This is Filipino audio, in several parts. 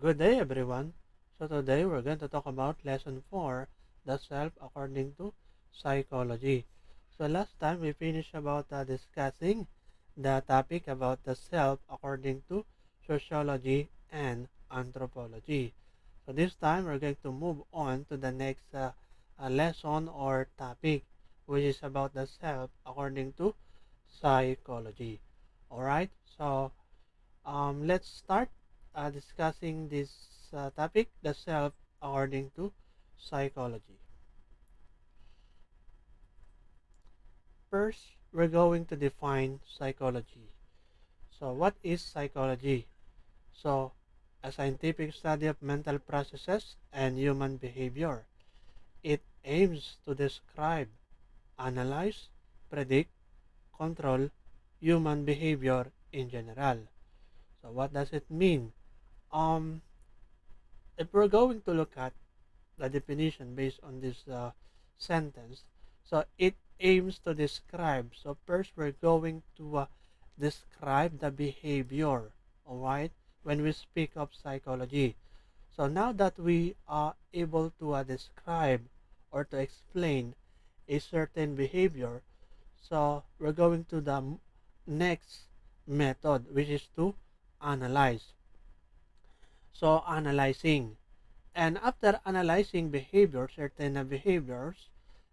Good day, everyone. So today we're going to talk about lesson 4, the self according to psychology. So last time we finished about discussing the topic about the self according to sociology and anthropology. So this time we're going to move on to the next lesson or topic, which is about the self according to psychology. All right. So let's start discussing this topic, the self according to psychology. First, we're going to define psychology. So, what is psychology? So, a scientific study of mental processes and human behavior. It aims to describe, analyze, predict, control human behavior in general. So, what does it mean? Um, if we're going to look at the definition based on this sentence. So it aims to describe. So first we're going to describe the behavior, all right, when we speak of psychology. So now that we are able to describe or to explain a certain behavior, so we're going to the next method, which is to analyze. So analyzing. And after analyzing behavior, certain behaviors,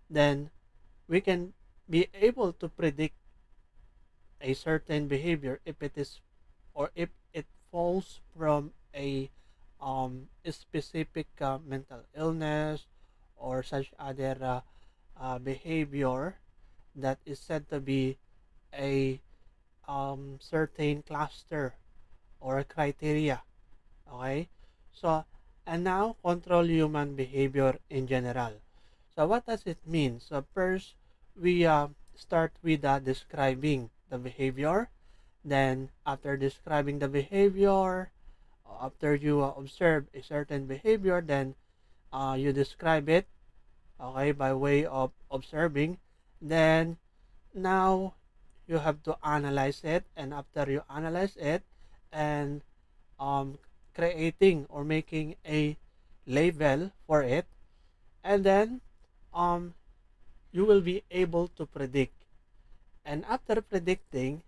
then we can be able to predict a certain behavior if it is or if it falls from a specific mental illness or such other behavior that is said to be a certain cluster or a criteria. Okay, so and now control human behavior in general. So what does it mean? So first we start with describing the behavior. Then after describing the behavior, after you observe a certain behavior, then you describe it, okay, by way of observing. Then now you have to analyze it, and after you analyze it and um, creating or making a label for it, and then um, you will be able to predict. And after predicting,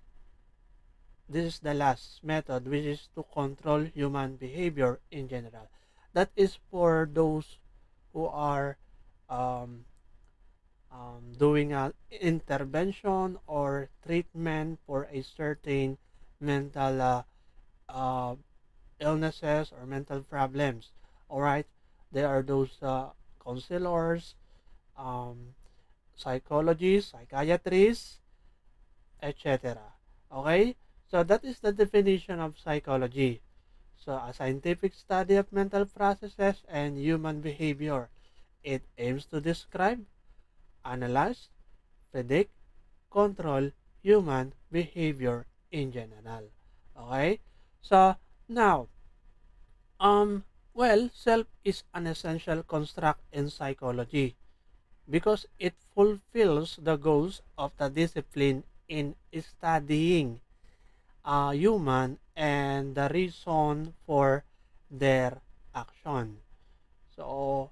this is the last method, which is to control human behavior in general. That is for those who are um, doing an intervention or treatment for a certain mental uh, illnesses or mental problems. All right, there are those counselors, um, psychologists, psychiatrists, etc. Okay, so that is the definition of psychology. So, a scientific study of mental processes and human behavior. It aims to describe, analyze, predict, control human behavior in general. Okay, so now well, self is an essential construct in psychology because it fulfills the goals of the discipline in studying human and the reason for their action. So,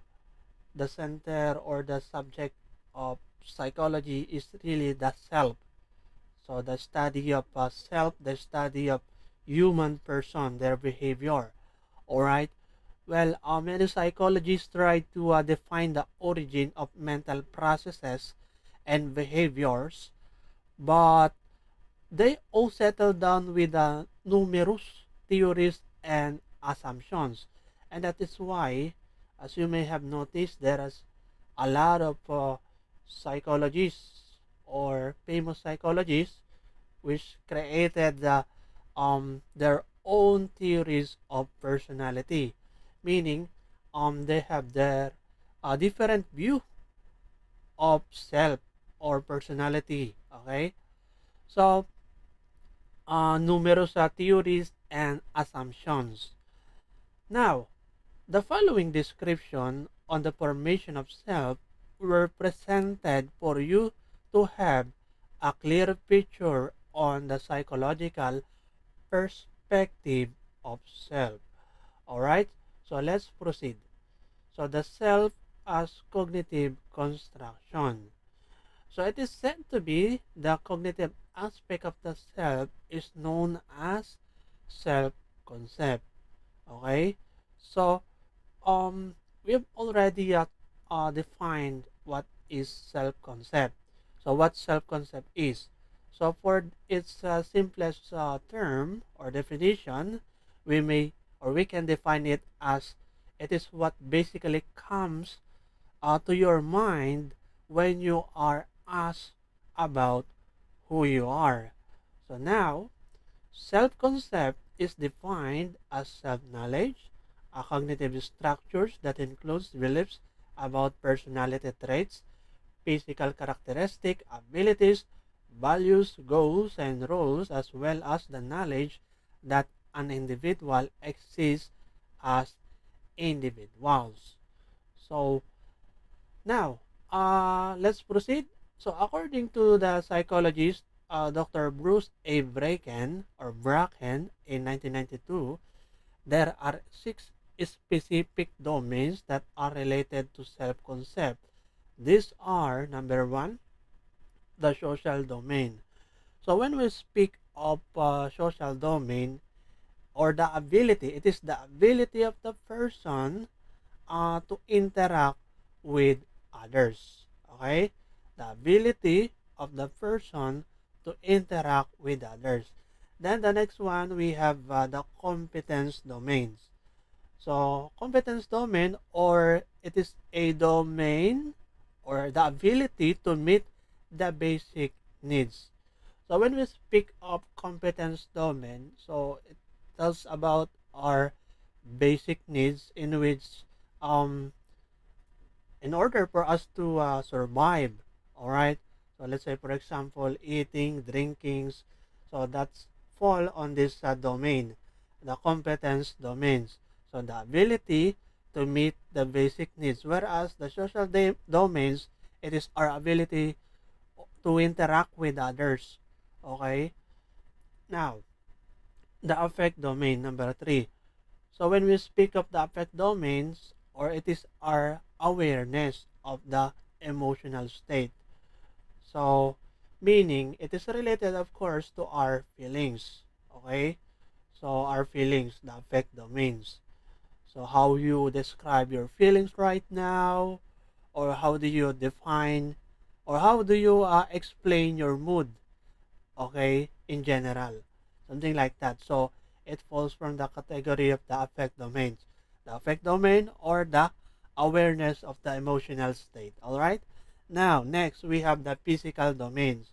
the center or the subject of psychology is really the self. So, the study of self, the study of human person, their behavior. All right. Well, many psychologists try to define the origin of mental processes and behaviors, but they all settle down with numerous theories and assumptions. And that is why, as you may have noticed, there is a lot of psychologists or famous psychologists which created their own theories of personality, meaning they have their different view of self or personality. Okay, so numerous theories and assumptions. Now, the following description on the formation of self were presented for you to have a clear picture on the psychological perspective of self. Alright, so let's proceed. So the self as cognitive construction. So it is said to be the cognitive aspect of the self is known as self-concept. Okay, so we've already defined what is self-concept. So what self-concept is. So for its simplest term or definition, we may or we can define it as it is what basically comes to your mind when you are asked about who you are. So now, self-concept is defined as self-knowledge, a cognitive structures that includes beliefs about personality traits, physical characteristics, abilities, values, goals, and roles, as well as the knowledge that an individual exists as individuals. So now, let's proceed. So according to the psychologist Dr. Bruce A. Bracken in 1992, there are 6 specific domains that are related to self-concept. These are, number 1, the social domain. So when we speak of social domain or the ability, it is the ability of the person to interact with others. Okay? The ability of the person to interact with others. Then the next one, we have the competence domains. So, competence domain, or it is a domain or the ability to meet the basic needs. So, when we speak of competence domain, so it tells about our basic needs in which um, in order for us to survive, all right, so let's say for example eating, drinking, so that's fall on this domain, the competence domains. So the ability to meet the basic needs, whereas the social domains, it is our ability to interact with others. Okay, now the affect domain, number 3. So when we speak of the affect domains, or it is our awareness of the emotional state. So, meaning it is related of course to our feelings. Okay? So our feelings, the affect domains. So how you describe your feelings right now, or how do you define, or how do you explain your mood, okay, in general, something like that. So it falls from the category of the affect domains, the affect domain or the awareness of the emotional state. All right, now next we have the physical domains.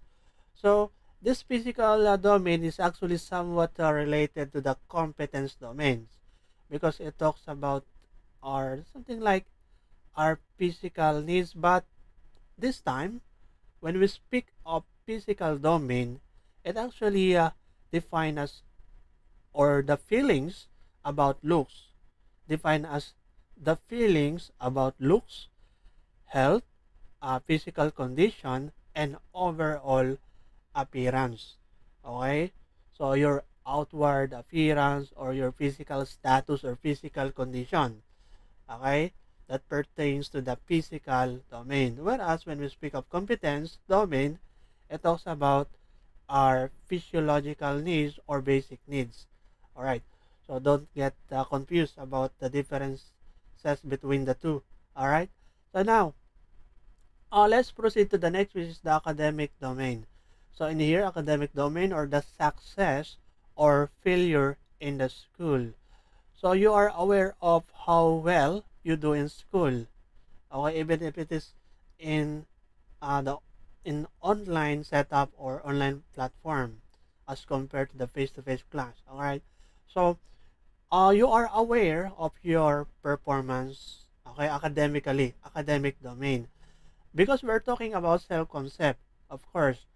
So this physical domain is actually somewhat related to the competence domains, because it talks about our something like our physical needs, but this time when we speak of physical domain, it actually define as, or the feelings about looks, define as the feelings about looks, health, physical condition, and overall appearance. Okay? So your outward appearance or your physical status or physical condition. Okay? That pertains to the physical domain. Whereas when we speak of competence domain, it talks about our physiological needs or basic needs. All right. So don't get confused about the differences between the two. All right. So now, let's proceed to the next, which is the academic domain. So in here, academic domain, or the success or failure in the school. So you are aware of how well you do in school. Okay, even if it is in the in online setup or online platform as compared to the face-to-face class. All right, so you are aware of your performance, okay, academically, academic domain, because we're talking about self-concept. Of course,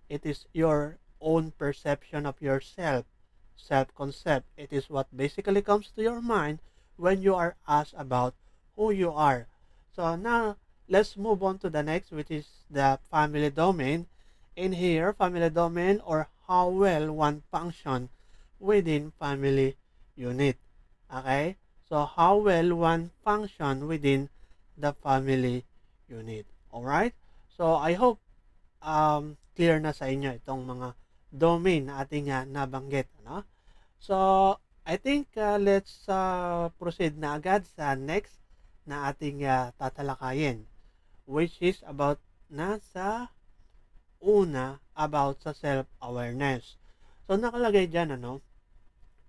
it is your own perception of yourself. Self-concept, it is what basically comes to your mind when you are asked about who you are. So now let's move on to the next, which is the family domain. In here, family domain, or how well one function within family unit. Okay, So, how well one function within the family unit. Alright? So, I hope clear na sa inyo itong mga domain na ating nabanggit. Ano? So, I think let's proceed na agad sa next na ating tatalakayin, which is about nasa una about sa self-awareness. So, nakalagay dyan, ano,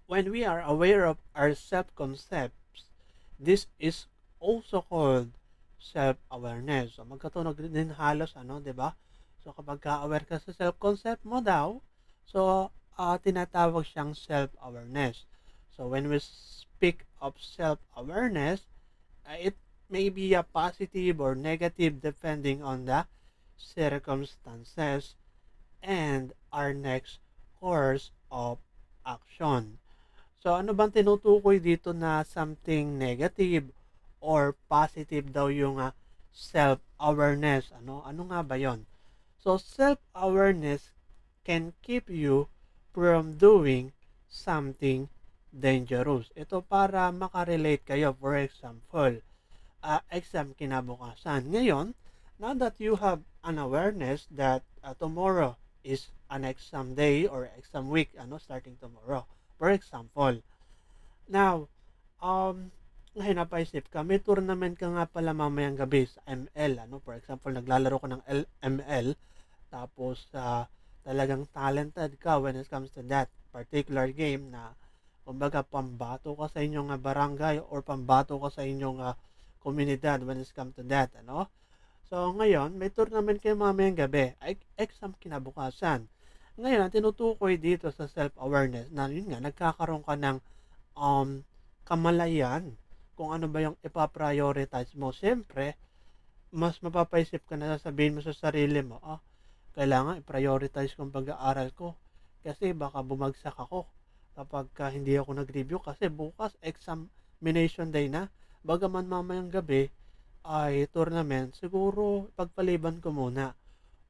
when we are aware of our self-concepts, this is also called self-awareness. So, magkatunog din halos, ano, di ba? So, kapag ka-aware ka sa self-concept mo daw, so, tinatawag siyang self-awareness. So, when we speak of self-awareness, it may be a positive or negative depending on the circumstances and our next course of action. So, ano bang tinutukoy dito na something negative or positive daw yung self-awareness? Ano nga ba yon? So, self-awareness can keep you from doing something dangerous. Ito para makarelate kayo. For example, exam kinabukasan. Ngayon, now that you have an awareness that tomorrow is an exam day or exam week, starting tomorrow. For example, now, ngayon napaisip ka, may tournament ka nga pala mamayang gabi sa ML, For example, naglalaro ka ng ML, tapos talagang talented ka when it comes to that particular game na kumbaga pambato ka sa inyong barangay or pambato ka sa inyong komunidad when it comes to that, So, ngayon, may tournament kayo mamayang gabi, exam kinabukasan. Ngayon, ang tinutukoy dito sa self-awareness na yun nga, nagkakaroon ka ng kamalayan kung ano ba yung ipaprioritize mo. Siyempre, mas mapapaisip ka na sasabihin mo sa sarili mo, kailangan i-prioritize ko ang pag-aaral ko kasi baka bumagsak ako kapag hindi ako nag-review kasi bukas examination day na. Bagaman mamayang gabi ay tournament, siguro pagpaliban ko muna.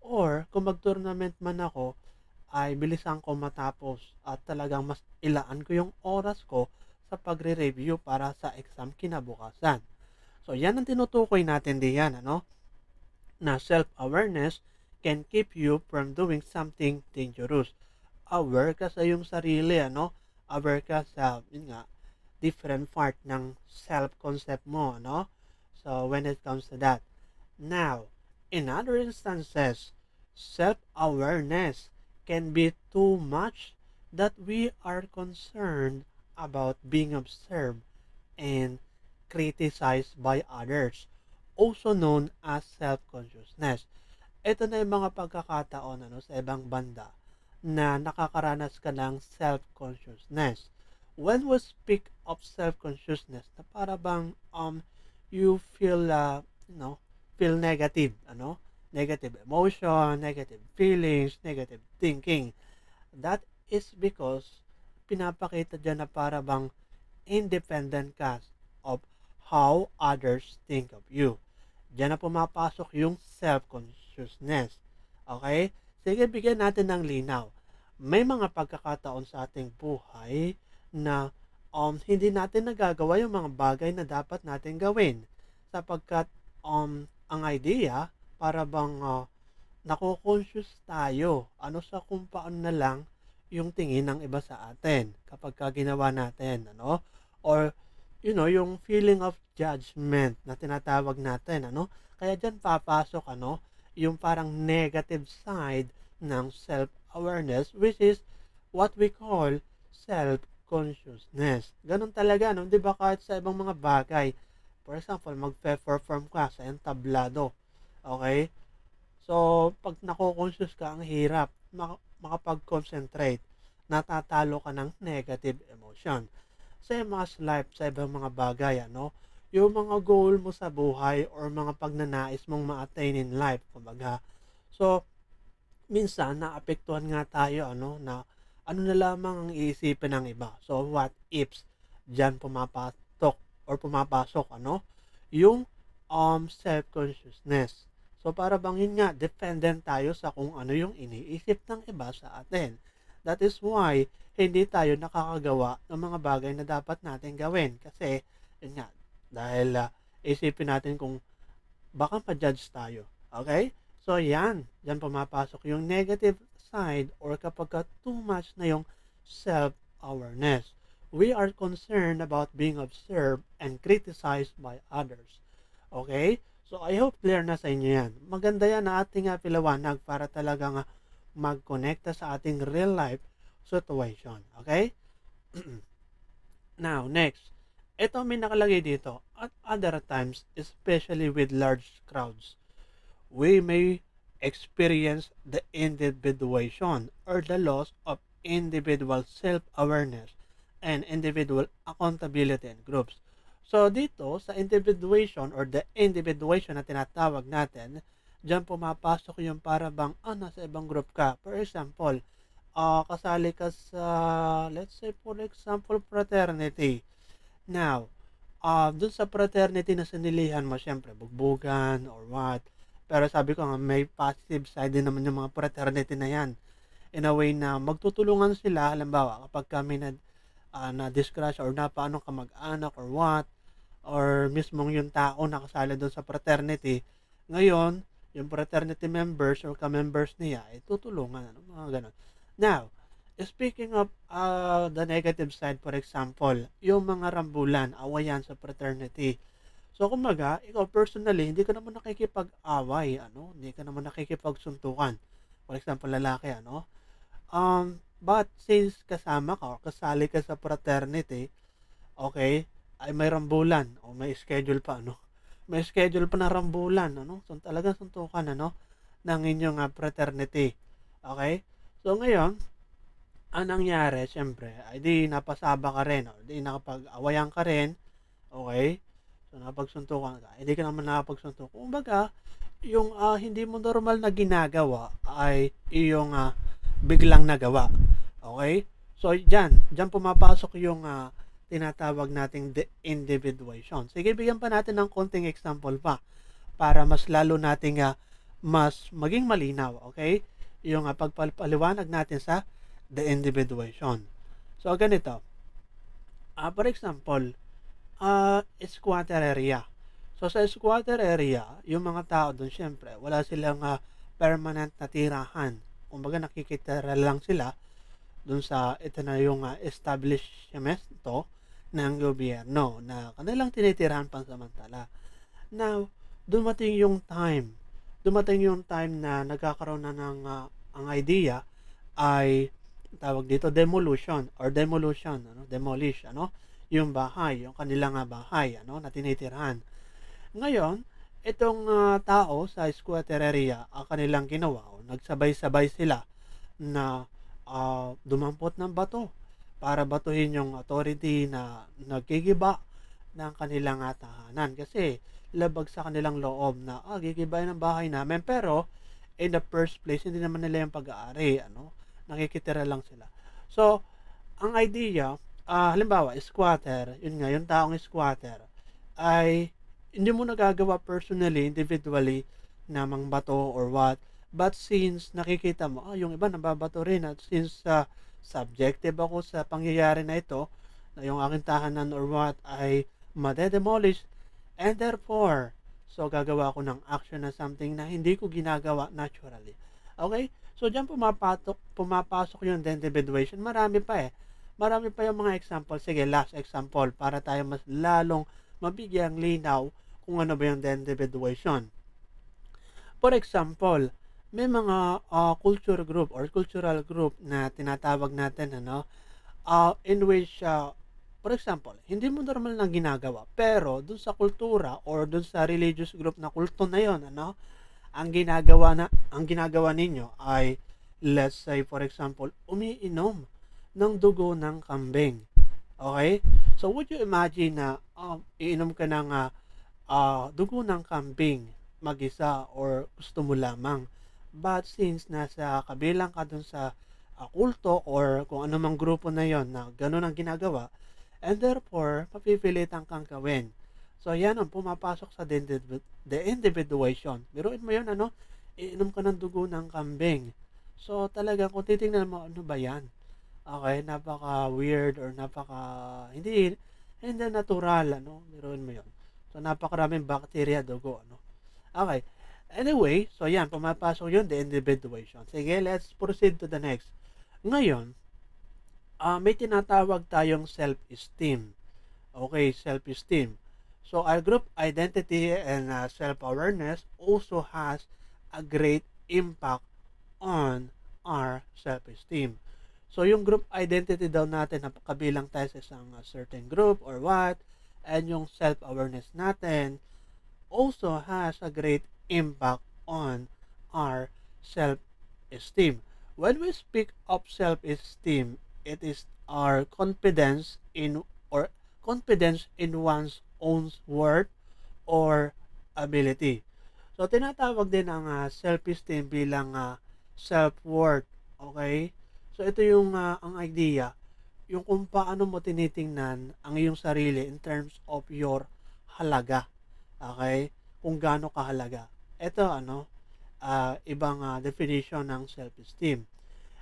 Or kung mag-tournament man ako, ay bilisan ko matapos at talagang mas ilaan ko yung oras ko sa pagre-review para sa exam kinabukasan. So, yan ang tinutukoy natin diyan, na self-awareness can keep you from doing something dangerous. Aware ka sa iyong sarili, Aware ka sa, yun nga, different part ng self-concept mo, So, when it comes to that. Now, in other instances, self-awareness can be too much that we are concerned about being observed and criticized by others, also known as self-consciousness. Ito na yung mga pagkakataon sa ibang banda na nakakaranas ka ng self-consciousness. When we speak of self-consciousness, na para bang you feel feel negative, negative emotion, negative feelings, negative thinking. That is because pinapakita dyan na para bang independent ka of how others think of you. Diyan na pumapasok yung self-consciousness. Okay? Sige, bigyan natin ng linaw. May mga pagkakataon sa ating buhay na hindi natin nagagawa yung mga bagay na dapat natin gawin sapagkat ang idea para bang nako-conscious tayo sa kung paano na lang yung tingin ng iba sa atin kapag ginawa natin, or yung feeling of judgment na tinatawag natin, kaya diyan papasok yung parang negative side ng self-awareness, which is what we call self-consciousness. Ganun talaga, 'di ba, kahit sa ibang mga bagay. For example, magpe-perform ka sa entablado. Okay? So, pag nako-conscious ka, ang hirap makapag-concentrate. Natatalo ka ng negative emotion. Same as life sa ibang mga bagay, yung mga goal mo sa buhay or mga pagnanais mong ma-attain in life, kumbaga. So, minsan naapektuhan nga tayo na ano na lamang ang iisipin ng iba. So, what ifs? Diyan pumapasok yung self-consciousness. So, para bang yun nga, dependent tayo sa kung ano yung iniisip ng iba sa atin. That is why, hindi tayo nakakagawa ng mga bagay na dapat natin gawin. Kasi, Yun nga, dahil isipin natin kung baka ma-judge tayo. Okay? So, yan pumapasok yung negative side or kapag too much na yung self-awareness. We are concerned about being observed and criticized by others. Okay? So, I hope clear na sa inyo yan. Maganda yan na ating piliwanag para talagang mag-connecta sa ating real life situation. Okay? Now, next. Ito may nakalagay dito. At other times, especially with large crowds, we may experience the individuation or the loss of individual self-awareness and individual accountability in groups. So dito sa individuation or the individuation na tinatawag natin, diyan pumapasok yung para bang nasa ibang group ka. For example, kasali ka sa, let's say for example, fraternity. Now, dun sa fraternity na sinilihan mo, syempre, bugbugan or what. Pero sabi ko nga, may positive side din naman yung mga fraternity na yan. In a way na magtutulungan sila, halimbawa, kapag kami na-discrush or napaano ka mag-anak or what, or mismong yung tao na kasali doon sa fraternity, ngayon, yung fraternity members or ka-members niya, ay tutulungan, mga ganun. Now, speaking of the negative side, for example, yung mga rambulan, awayan sa fraternity. So, kumbaga, ikaw personally, hindi ka naman nakikipag-away, hindi ka naman nakikipagsuntukan. For example, lalaki, but since kasama ka or kasali ka sa fraternity, okay, ay may rambulan o may schedule pa, May schedule pa na rambulan, So, talagang suntukan, ng inyong fraternity. Okay? So, ngayon, ang nangyari, syempre, ay di napasaba ka rin, o di nakapag-awayan ka rin, okay? So, napagsuntukan ka, hindi ka naman nakapagsuntukan. Kumbaga, yung hindi mo normal na ginagawa ay yung biglang nagawa. Okay? So, dyan pumapasok yung tinatawag nating the individuation. Sige, bigyan pa natin ng konting example pa para mas lalo nating mas maging malinaw, okay? Yung pagpaliwanag natin sa the individuation. So, ganito. For example, squatter area. So, sa squatter area, yung mga tao doon, syempre, wala silang permanent na tirahan. Kumbaga, nakikitira lang sila doon sa, ito na yung establishment to ng gobyerno na kanilang tinitirahan pansamantala. Now, dumating yung time na nagkakaroon na ng ang idea ay tawag dito demolition, demolish, yung bahay, yung kanilang bahay, na tinitirahan. Ngayon, itong tao sa squatter area, ang kanilang ginawa, nagsabay-sabay sila na dumampot ng bato para batuhin yung authority na naggigiba ng kanilang tahanan. Kasi labag sa kanilang loob na gigibayin ng bahay namin, pero in the first place, hindi naman nila yung pag-aari, nakikitira lang sila. So, ang idea, halimbawa, squatter, yun nga, yung taong squatter, ay hindi mo nagagawa personally, individually, na mangbato or what. But since nakikita mo, yung iba nababato rin, at since subjective ako sa pangyayari na ito, na yung aking tahanan or what ay madedemolish, and therefore, so gagawa ko ng action na something na hindi ko ginagawa naturally. Okay? So, diyan pumapasok yung individuation. Marami pa yung mga example. Sige, last example para tayo mas lalong mabigyang linaw kung ano ba yung individuation. For example, may mga culture group or cultural group na tinatawag natin, in which, for example, hindi mo normal na ginagawa, pero dun sa kultura or dun sa religious group na kulto na yon, ang ginagawa ninyo ay, let's say for example, umiinom ng dugo ng kambing. Okay? So would you imagine na iinom ka ng dugo ng kambing mag-isa or gusto mo lamang? But since nasa kabilang ka dun sa kulto or kung anumang grupo na yon na ganun ang ginagawa, and therefore mapipilitan kang gawin. So, yan ang pumapasok sa the individuation. Biruin mo yun, iinom ka ng dugo ng kambing. So, talaga, kung titingnan mo, ano ba yan? Okay, napaka-weird or Hindi natural, ano, biruin mo yun. So, napakaraming bacteria, dugo, ano. Okay. Anyway, so yan, pumapasok yun, the individuation. Sige, let's proceed to the next. Ngayon, may tinatawag tayong self-esteem. Okay, self-esteem. So, our group identity and self-awareness also has a great impact on our self-esteem. So, yung group identity daw natin na kabilang tayo sa isang certain group or what, and yung self-awareness natin also has a great impact on our self-esteem. When we speak of self-esteem, it is our confidence in or confidence in one's own worth or ability. So, tinatawag din ang self-esteem bilang self-worth. Okay? So, ito yung ang idea, yung kung paano mo tinitingnan ang iyong sarili in terms of your halaga. Okay? Kung gaano kahalaga. Ito, ibang definition ng self-esteem.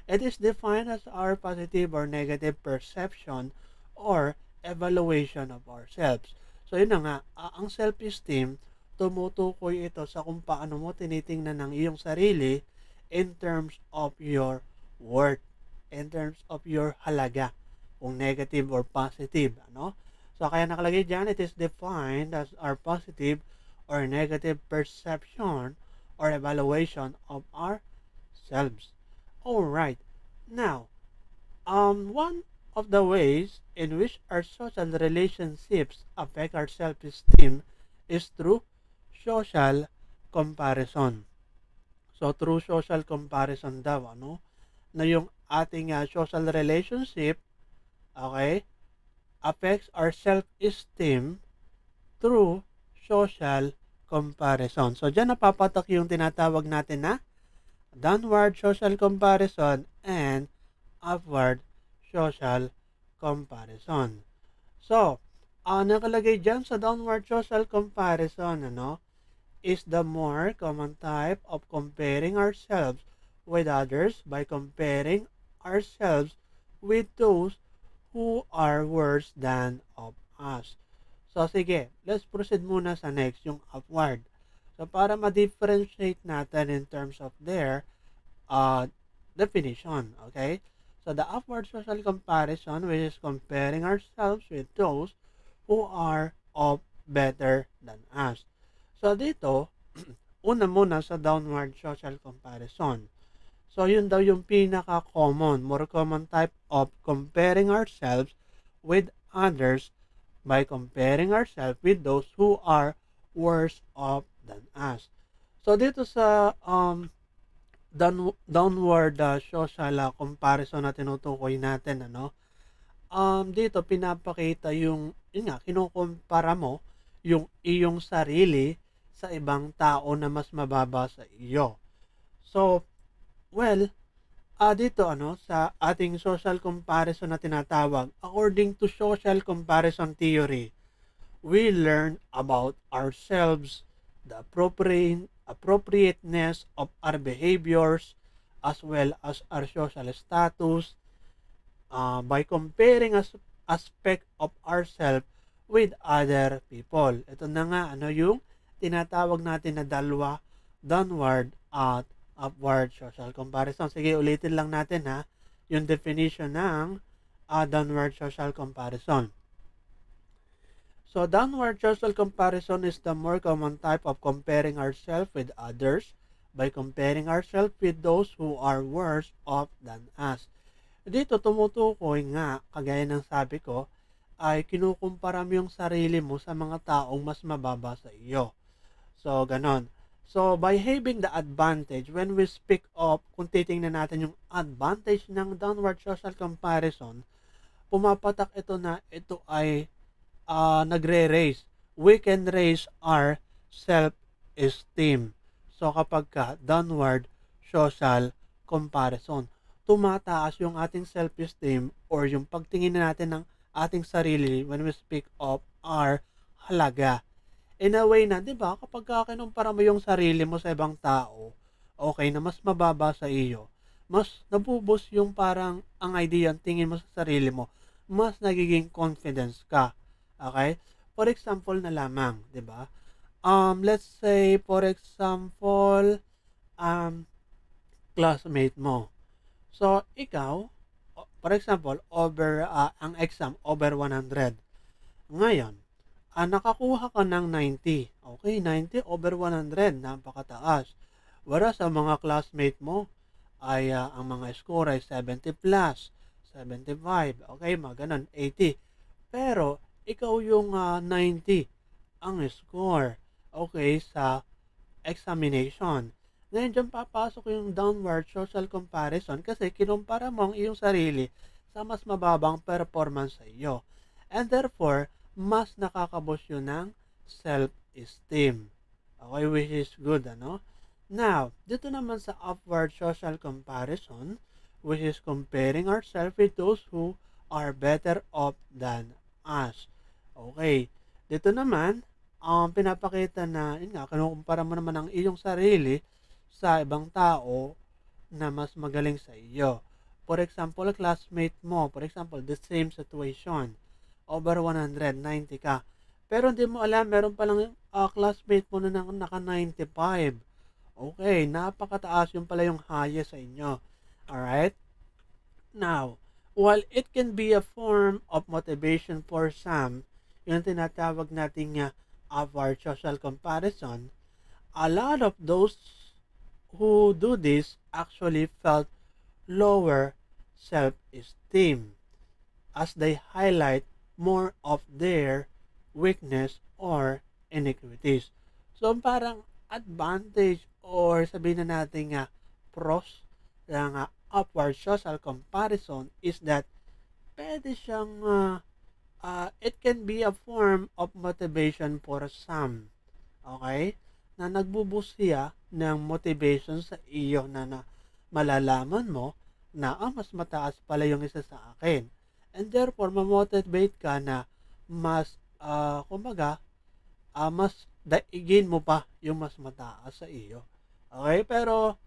It is defined as our positive or negative perception or evaluation of ourselves. So, yun na nga, ang self-esteem, tumutukoy ito sa kung paano mo tinitingnan ng iyong sarili in terms of your worth, in terms of your halaga, kung negative or positive, ano? So, kaya nakalagay dyan, it is defined as our positive or negative perception or evaluation of ourselves. Alright. Now, one of the ways in which our social relationships affect our self-esteem is through social comparison. So, through social comparison daw, ano, na yung ating social relationship, okay, affects our self-esteem through social comparison. So, dyan napapatak yung tinatawag natin na downward social comparison and upward social comparison. So, nakalagay dyan sa downward social comparison, is the more common type of comparing ourselves with others by comparing ourselves with those who are worse than of us. So, sige, let's proceed muna sa next, yung upward. So, para ma-differentiate natin in terms of their definition, okay? So, the upward social comparison, which is comparing ourselves with those who are of better than us. So, dito, una muna sa downward social comparison. So, yun daw yung pinaka-common, more common type of comparing ourselves with others by comparing ourselves with those who are worse off than us. So, dito sa downward social comparison na tinutukoy natin, dito pinapakita yun nga, kinukumpara mo yung iyong sarili sa ibang tao na mas mababa sa iyo. So, well, dito sa ating social comparison na tinatawag, according to social comparison theory, we learn about ourselves, the appropriateness of our behaviors, as well as our social status, by comparing aspect of ourselves with other people. Ito na nga, yung tinatawag natin na dalawa, downward at upward social comparison. Sige, ulitin lang natin yung definition ng downward social comparison. So, downward social comparison is the more common type of comparing ourselves with others by comparing ourselves with those who are worse off than us. Dito, tumutukoy nga, kagaya ng sabi ko, ay kinukumpara mo yung sarili mo sa mga taong mas mababa sa iyo. So, ganon. So, by having the advantage, when we speak of, kung titingnan natin yung advantage ng downward social comparison, pumapatak ito na ito ay nagre-raise. We can raise our self-esteem. So, kapag downward social comparison, tumataas yung ating self-esteem or yung pagtingin natin ng ating sarili when we speak of our halaga. In a way na, di ba, kapag kinumpara mo yung sarili mo sa ibang tao, okay, na mas mababa sa iyo, mas nabubos yung parang ang idea, ang tingin mo sa sarili mo, mas nagiging confidence ka. Okay? For example na lamang, 'di ba? Let's say for example, um classmate mo. So ikaw, for example, ang exam over 100. Ngayon, nakakuha ka ng 90. Okay, 90 over 100, napakataas. Whereas ang mga classmate mo ay ang mga score ay 70 plus, 75, okay, mga ganun, 80. Pero ikaw yung 90 ang score, okay, sa examination. Ngayon dyan papasok yung downward social comparison kasi kinumpara mo ang iyong sarili sa mas mababang performance sa iyo. And therefore, mas nakakaboost yun ng self-esteem. Okay, which is good, ano? Now, dito naman sa upward social comparison, which is comparing ourselves with those who are better off than us. Okay, dito naman, pinapakita na, yun nga, kinukumpara mo naman ang iyong sarili sa ibang tao na mas magaling sa iyo. For example, classmate mo, for example, the same situation, over 190 ka. Pero hindi mo alam, meron palang classmate mo na naka 95. Okay, napakataas yung pala yung highest sa inyo. Alright? Now, while it can be a form of motivation for some, yung tinatawag nating upward social comparison, a lot of those who do this actually felt lower self-esteem as they highlight more of their weakness or iniquities. So, parang advantage or sabihin na natin pros ng upward social comparison is that pwede siyang it can be a form of motivation for some. Okay? Na nagbuboost siya ng motivation sa iyo na malalaman mo na mas mataas pala yung isa sa akin. And therefore, mamotivate ka na mas, kumbaga, mas daigin mo pa yung mas mataas sa iyo. Okay? Pero,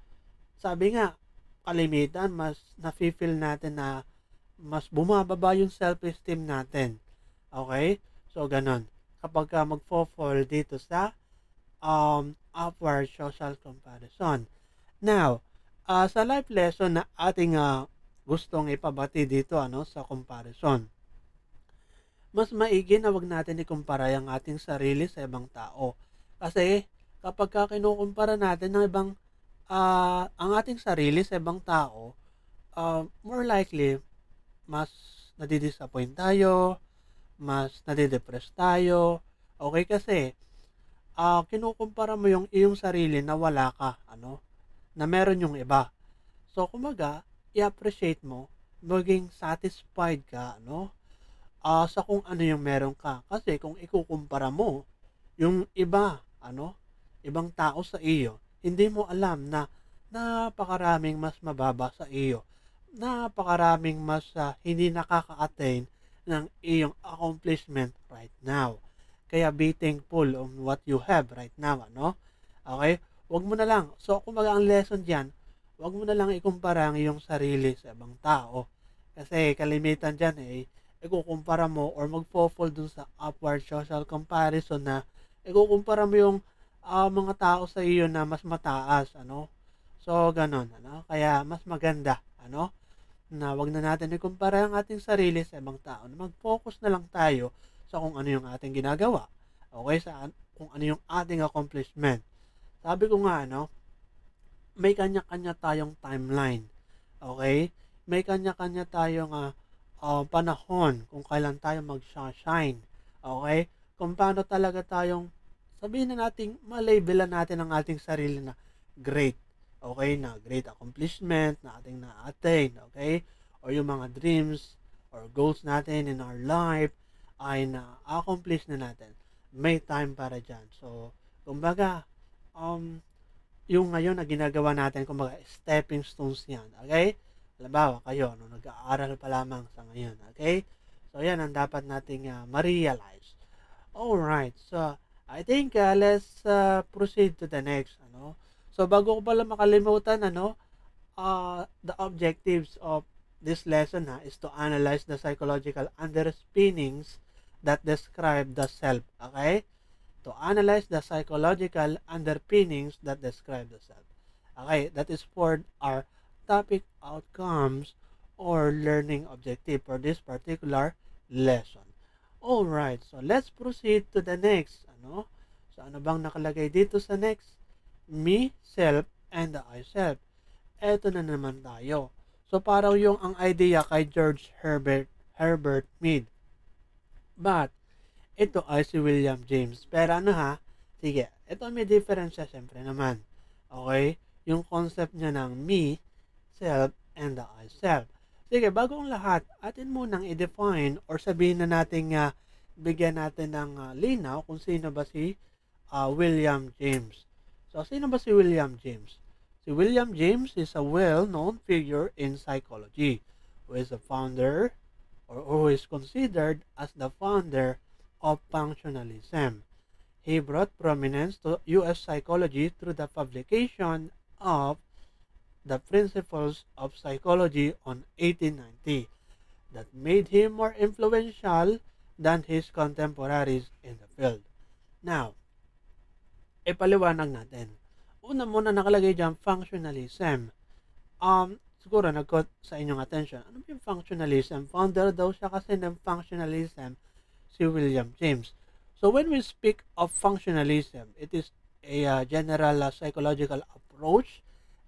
sabi nga, kalimitan, mas nafe-feel natin na mas bumababa yung self-esteem natin. Okay? So, ganon. Kapag ka magfo-fall dito sa upward social comparison. Now, sa life lesson na ating gustong ipabati dito sa comparison, mas maigi na wag natin ikumpara ang ating sarili sa ibang tao. Kasi kapag kinukumpara natin ng ibang ang ating sarili sa ibang tao, more likely mas nadidisappoint tayo, mas nadidepress tayo. Okay, kasi kinukumpara mo yung iyong sarili na wala ka, na meron yung iba. So, kumaga, i-appreciate mo, maging satisfied ka, sa kung ano yung meron ka. Kasi kung ikukumpara mo, yung iba, ibang tao sa iyo, hindi mo alam na napakaraming mas mababa sa iyo. Napakaraming mas hindi nakaka-attain ng iyong accomplishment right now. Kaya be thankful on what you have right now, Okay? Wag mo na lang. So, kumbaga ang lesson diyan, wag mo na lang ikumpara ang iyong sarili sa ibang tao. Kasi kalimitan diyan ikukumpara mo or magfo-fall dun sa upward social comparison na ikukumpara mo yung mga tao sa iyo na mas mataas, So, ganon, Kaya mas maganda, na wag na natin ikumpara ang ating sarili sa ibang tao. Mag-focus na lang tayo sa kung ano yung ating ginagawa. Okay? Sa kung ano yung ating accomplishment. Sabi ko nga, may kanya-kanya tayong timeline. Okay? May kanya-kanya tayong panahon kung kailan tayo mag-shine. Okay? Kung paano talaga tayong sabihin na natin, malabelan natin ang ating sarili na great. Okay? Na great accomplishment na ating na-attain. Okay? Or yung mga dreams or goals natin in our life ay na-accomplish na natin. May time para dyan. So, kumbaga, yung ngayon na ginagawa natin, kumbaga, stepping stones yan. Okay? Halimbawa, kayo, nag-aaral pa lamang sa ngayon. Okay? So, yan ang dapat nating ma-realize. Alright. So, I think let's proceed to the next. So, bago ko pala makalimutan, the objectives of this lesson is to analyze the psychological underpinnings that describe the self. Okay? To analyze the psychological underpinnings that describe the self. Okay, that is for our topic outcomes or learning objective for this particular lesson. Alright, so let's proceed to the next. So ano bang nakalagay dito sa next? Me, self, and the I self. Eto na naman tayo. So parang yung ang idea kay George Herbert Mead. But ito ay si William James. Pero ano ha? Sige, ito may difference siya siyempre naman. Okay? Yung concept niya ng me, self, and the I self. Sige, bago ang lahat, atin munang i-define or sabihin na natin bigyan natin ng linaw kung sino ba si William James. So, sino ba si William James? Si William James is a well-known figure in psychology who is a founder or who is considered as the founder of functionalism. He brought prominence to U.S. psychology through the publication of The Principles of Psychology on 1890 that made him more influential than his contemporaries in the field. Now, ipaliwanag natin. Una muna nakalagay dyan, functionalism. Siguro nag-caught sa inyong attention. Ano yung functionalism? Founder daw siya kasi ng functionalism si William James. So when we speak of functionalism, it is a general psychological approach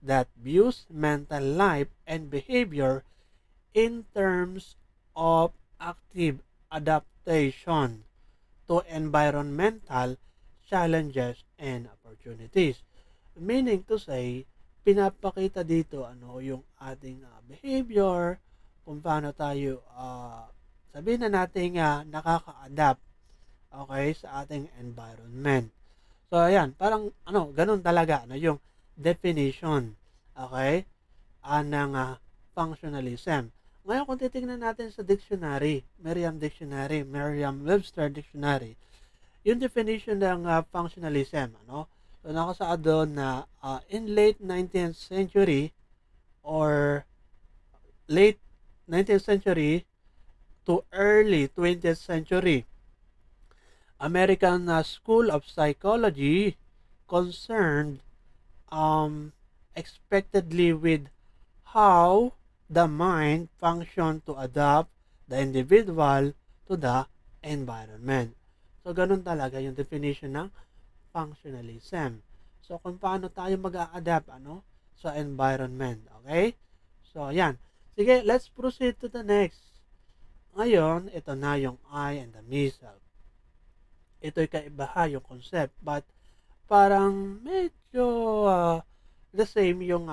that views mental life and behavior in terms of active adaptation to environmental challenges and opportunities. Meaning to say, pinapakita dito yung ating behavior, kung paano tayo sabihin na natin nakaka-adapt sa ating environment. So ayan, parang ganun talaga yung definition ng functionalism. Ngayon kung titingnan natin sa dictionary, Merriam-Webster Dictionary, yung definition ng functionalism, so nakasaad doon na in late 19th century or late 19th century to early 20th century, American School of Psychology concerned expectedly with how the mind function to adapt the individual to the environment. So, ganun talaga yung definition ng functionalism. So, kung paano tayo mag-a-adapt sa environment. Okay? So, yan. Sige, let's proceed to the next. Ngayon, ito na yung I and the me self. Ito'y kaibaha yung concept, but parang medyo the same yung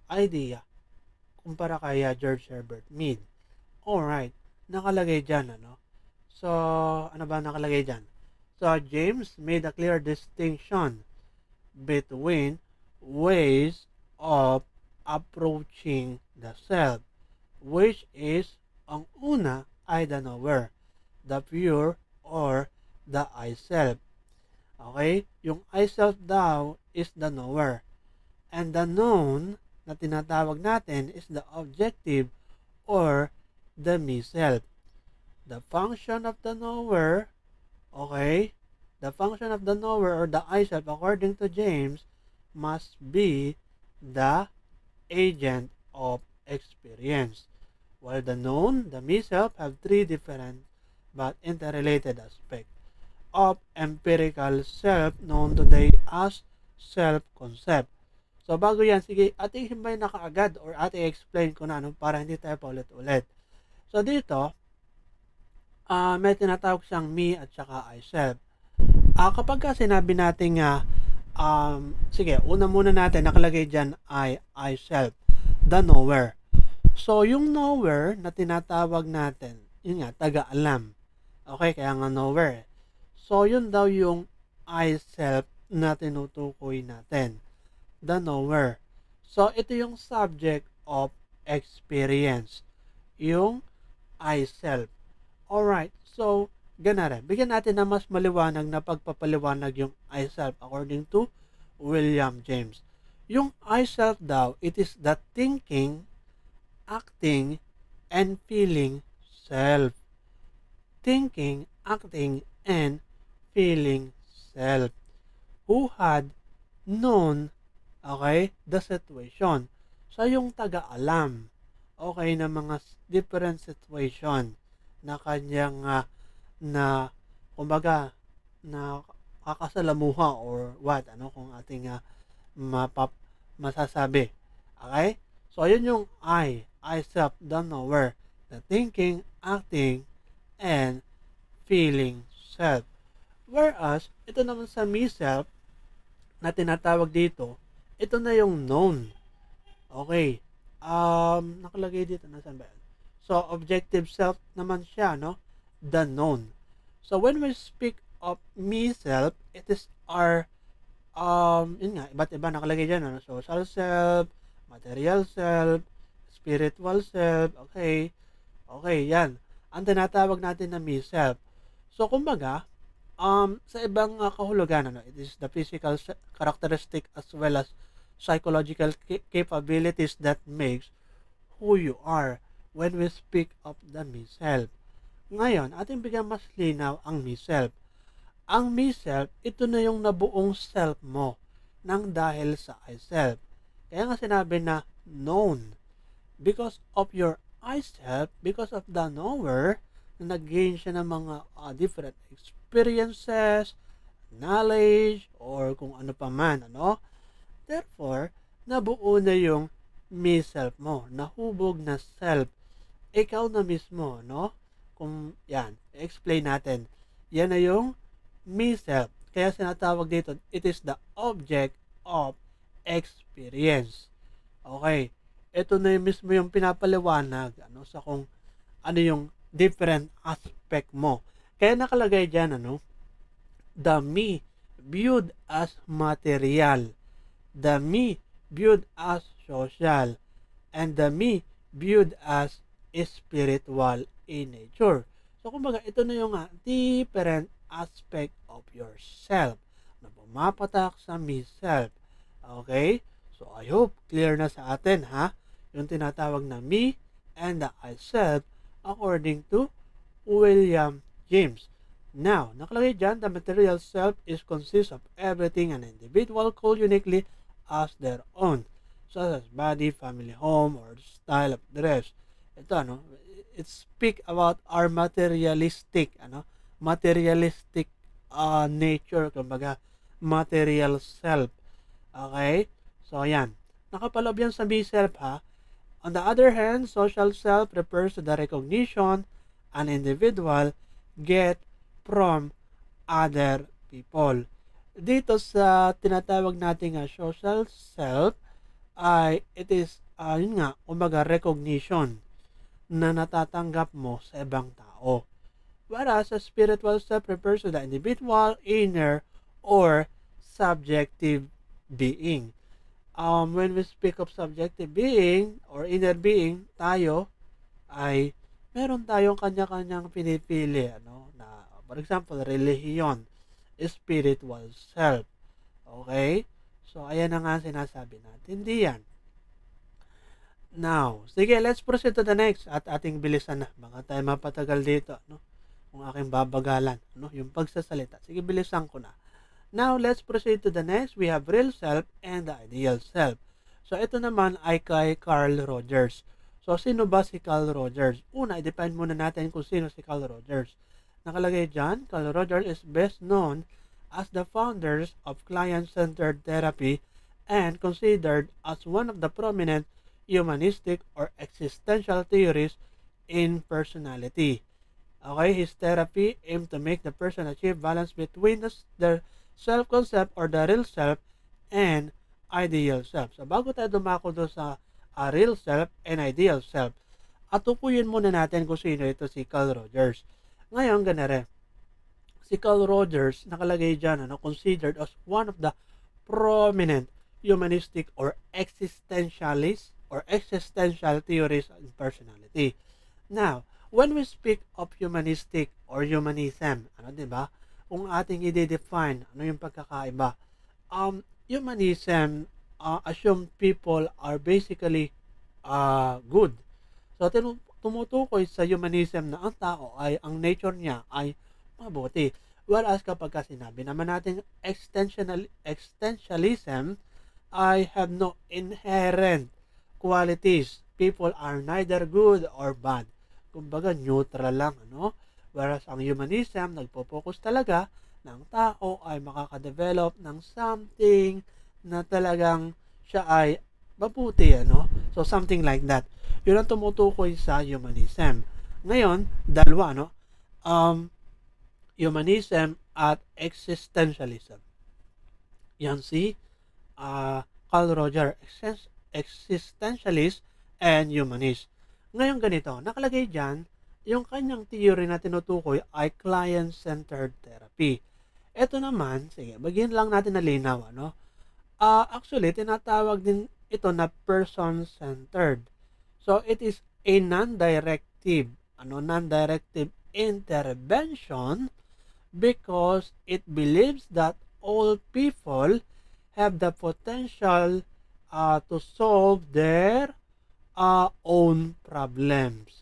idea kumpara kay George Herbert Mead. Alright, nakalagay dyan, So, ano ba nakalagay dyan? So, James made a clear distinction between ways of approaching the self, which is, ang una ay the knower, the pure or the I self. Okay? Yung I self daw is the knower. And the known na tinatawag natin is the objective or the me self. The function of the knower, the function of the knower or the I self according to James must be the agent of experience. While the known, the me self have three different but interrelated aspects of empirical self known today as self-concept. So bago yan, sige, ating himbay na kaagad or ating explain ko na para hindi tayo paulit-ulit. So dito, may tinatawag siyang me at saka I self. Kapag sinabi natin sige, una muna natin, nakalagay dyan I self, the knower. So yung knower na tinatawag natin, yun nga, taga-alam. Okay, kaya nga knower. So yun daw yung I self na tinutukoy natin, the knower. So ito yung subject of experience, yung I self. Alright, so gana rin. Bigyan natin na mas maliwanag na pagpapaliwanag yung I self according to William James. Yung I self daw, it is the thinking, acting, and feeling self. thinking, acting, and feeling self, who had known, okay, the situation. So, yung taga-alam, okay, na mga different situation na kanyang na kumbaga na kakasalamuha or what, ano kung ating masasabi. Okay? So, ayun yung I self, the knower, the thinking, acting, and feeling self. Whereas, ito naman sa me self na tinatawag dito, ito na yung known. Okay. Nakalagay dito, nasaan ba yan? So, objective self naman siya, no? The known. So, when we speak of me self, it is our, yun nga, iba't iba nakalagay dyan, ano? Social self, material self, spiritual self, okay? Okay, yan. Ang tinatawag natin na me self. So, kumbaga, sa ibang kahulugan, ano, it is the physical characteristic as well as psychological capabilities that makes who you are when we speak of the me self. Ngayon, ating bigyan mas linaw ang me self. Ang me self, ito na yung nabuong self mo nang dahil sa I self. Kaya nga sinabi na known. Because of your I self, because of the knower, na nag-gain siya ng mga different experiences, knowledge, or kung ano pa man, ano? Therefore, nabuo na yung me self mo, nahubog na self. Ikaw na mismo, no? Kung yan, explain natin. Yan na yung me self. Kaya sinatawag dito, it is the object of experience. Okay. Ito na yung mismo yung pinapaliwanag, ano, sa kung ano yung different aspect mo. Kaya nakalagay dyan, ano, the me viewed as material, the me viewed as social, and the me viewed as spiritual in nature. So, kumbaga, ito na yung different aspect of yourself na pumapatak sa me self. Okay? So, I hope clear na sa atin, ha? Yung tinatawag na me and the I self according to William James. Now, nakalagay dyan, the material self is consists of everything an individual call uniquely as their own, such as body, family, home, or style of dress. Ito, ano, it speak about our materialistic, nature, kumbaga, material self. Okay? So, ayan. Nakapaloob yan sa me self, ha? On the other hand, social self refers to the recognition an individual get from other people. Dito sa tinatawag natin social self, ay it is, yun nga, kumbaga recognition na natatanggap mo sa ibang tao. Whereas a spiritual self refers to the individual, inner, or subjective being. When we speak of subjective being or inner being, tayo ay meron tayong kanya-kanyang pinipili, ano, na, for example, relihiyon, spiritual self. Okay? So, ayan na nga sinasabi natin diyan. Now, sige, let's proceed to the next at ating bilisan na. Baka tayo mapatagal dito, no? Kung aking babagalan, no? Yung pagsasalita. Sige, bilisan ko na. Now, let's proceed to the next. We have real self and the ideal self. So, ito naman ay kay Carl Rogers. So, sino ba si Carl Rogers? Una, i-define muna natin kung sino si Carl Rogers. Nakalagay dyan, Carl Rogers is best known as the founders of client-centered therapy and considered as one of the prominent humanistic or existential theories in personality. Okay, his therapy aimed to make the person achieve balance between their self-concept or the real self and ideal self. So, bago tayo dumako doon sa real self and ideal self, atukuyin muna natin kung sino ito si Carl Rogers. Ngayon, ganare, si Carl Rogers, nakalagay dyan, considered as one of the prominent humanistic or existentialist or existential theories in personality. Now, when we speak of humanistic or humanism, diba? Kung ating i-define, ano yung pagkakaiba? Humanism assume people are basically good. So, tumutukoy sa humanism na ang tao ay, ang nature niya ay mabuti. Whereas kapag sinabi naman natin existentialism, I have no inherent qualities. People are neither good or bad. Kumbaga, neutral lang, ano? Whereas ang humanism, nagpo-focus talaga na ang tao ay makakadevelop ng something na talagang siya ay mabuti, ano? So, something like that. Yun ang tumutukoy sa humanism. Ngayon, dalawa, no? Humanism at existentialism. Yan si Carl Roger, existentialist and humanist. Ngayon ganito, nakalagay dyan, yung kanyang theory na tinutukoy ay client-centered therapy. Ito naman, sige, bagyan lang natin na linaw, ano? Actually, tinatawag din ito na person-centered. So, it is a non-directive intervention because it believes that all people have the potential to solve their own problems.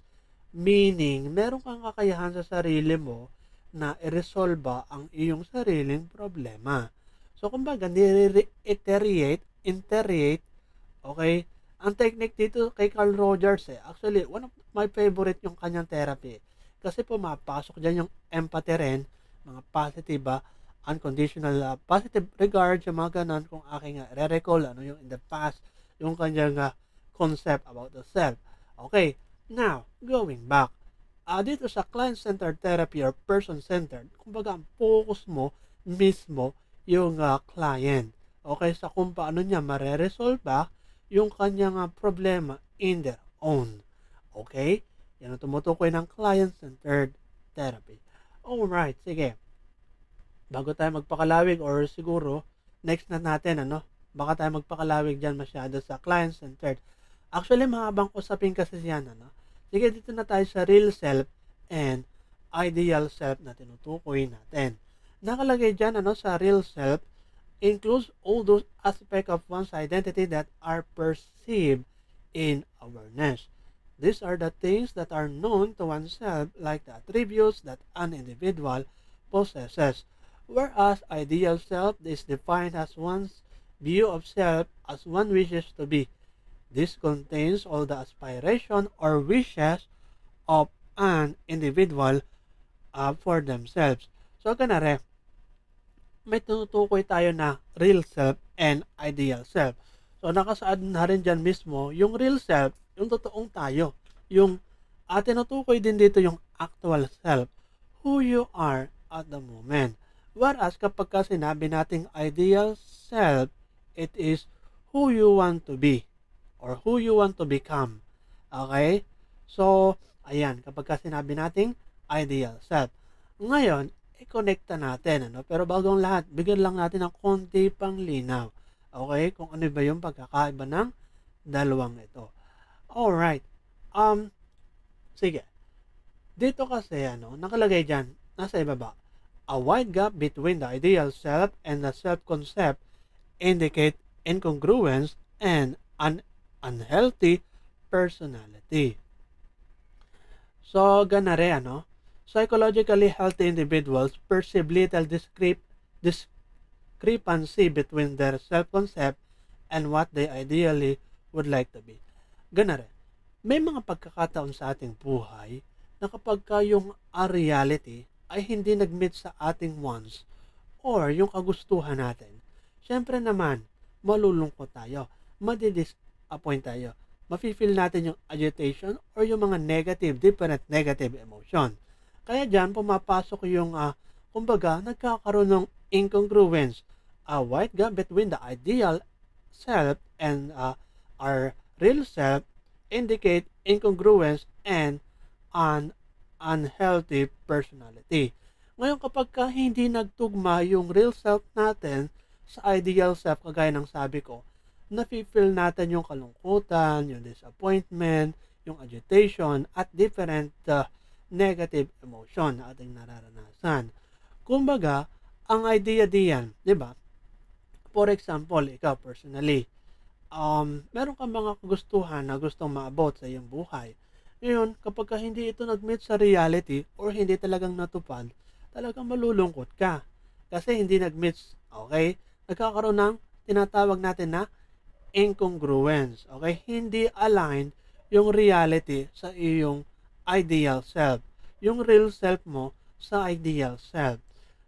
Meaning, meron kang kakayahan sa sarili mo na i-resolve ang iyong sariling problema. So, kumbaga, iterate, okay? Ang technique dito kay Carl Rogers, actually, one of my favorite yung kanyang therapy. Kasi pumapasok dyan yung empathy rin, mga positive, unconditional positive regard sa mga ganun kung aking re-recall ano yung in the past, yung kanyang concept about the self. Okay, now, going back, dito sa client-centered therapy or person-centered, kumbaga ang focus mo mismo yung client. Okay, sa kung paano niya mare-resolve yung kanyang problema in their own. Okay? Yan ang tumutukoy ng client-centered therapy. Alright, sige. Bago tayo magpakalawig or siguro, next na natin, ano? Baka tayo magpakalawig dyan masyado sa client-centered. Actually, mahabang usapin kasi yan, ano? Sige, dito na tayo sa real self and ideal self na tinutukoy natin. Nakalagay dyan, ano, sa real self, includes all those aspects of one's identity that are perceived in awareness. These are the things that are known to oneself, like the attributes that an individual possesses. Whereas ideal self is defined as one's view of self as one wishes to be. This contains all the aspiration or wishes of an individual for themselves. So, ganare, may tinutukoy tayo na real self and ideal self. So, nakasaad na rin dyan mismo yung real self, yung totoong tayo. Yung tinutukoy din dito yung actual self, who you are at the moment. Whereas kapag sinabi nating ideal self, it is who you want to be or who you want to become. Okay? So, ayan, kapag sinabi nating ideal self. Ngayon, i-connecta natin, ano? Pero bago ang lahat, bigyan lang natin ng konti pang linaw. Okay? Kung ano ba yung pagkakaiba ng dalawang ito. Alright. Sige. Dito kasi, ano, nakalagay dyan, nasa ibaba. A wide gap between the ideal self and the self-concept indicate incongruence and an unhealthy personality. So, ganare, ano? Psychologically healthy individuals perceive little discrepancy between their self-concept and what they ideally would like to be. Ganare, may mga pagkakataon sa ating buhay na kapag yung reality ay hindi nag-meet sa ating wants or yung kagustuhan natin, syempre naman, malulungkot tayo, madidisappoint tayo, mafe-feel natin yung agitation or yung mga different negative emotion. Kaya dyan, pumapasok yung, kumbaga, nagkakaroon ng incongruence, a wide gap between the ideal self and our real self indicate incongruence and an unhealthy personality. Ngayon, kapag hindi nagtugma yung real self natin sa ideal self, kagaya ng sabi ko, nafe-feel natin yung kalungkutan, yung disappointment, yung agitation, at different negative emotion na ating nararanasan. Kumbaga, ang idea diyan, di ba? For example, ikaw personally, meron ka mga kagustuhan na gustong maabot sa iyong buhay. Ngayon, kapag hindi ito nag-meet sa reality or hindi talagang natupad, talagang malulungkot ka. Kasi hindi nag-meet, okay? Nagkakaroon ng tinatawag natin na incongruence, okay? Hindi aligned yung reality sa iyong ideal self. Yung real self mo sa ideal self.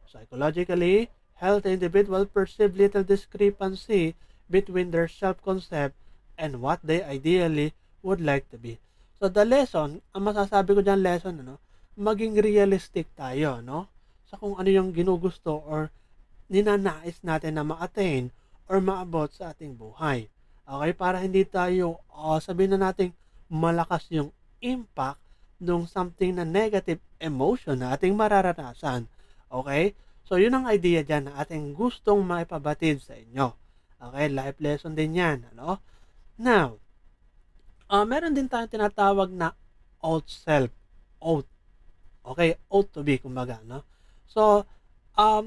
Psychologically, healthy individuals perceive little discrepancy between their self-concept and what they ideally would like to be. So the lesson, ang masasabi ko dyan lesson, maging realistic tayo, no? Sa kung ano yung ginugusto or ninanais natin na ma-attain or maabot sa ating buhay. Okay? Para hindi tayo, sabihin na natin, malakas yung impact ng something na negative emotion na ating mararanasan. Okay? So, yun ang idea dyan na ating gustong maipabatid sa inyo. Okay? Life lesson din yan. Ano? Now, meron din tayong tinatawag na oath self. Oath. Okay? Oath to be, kumbaga. No? So,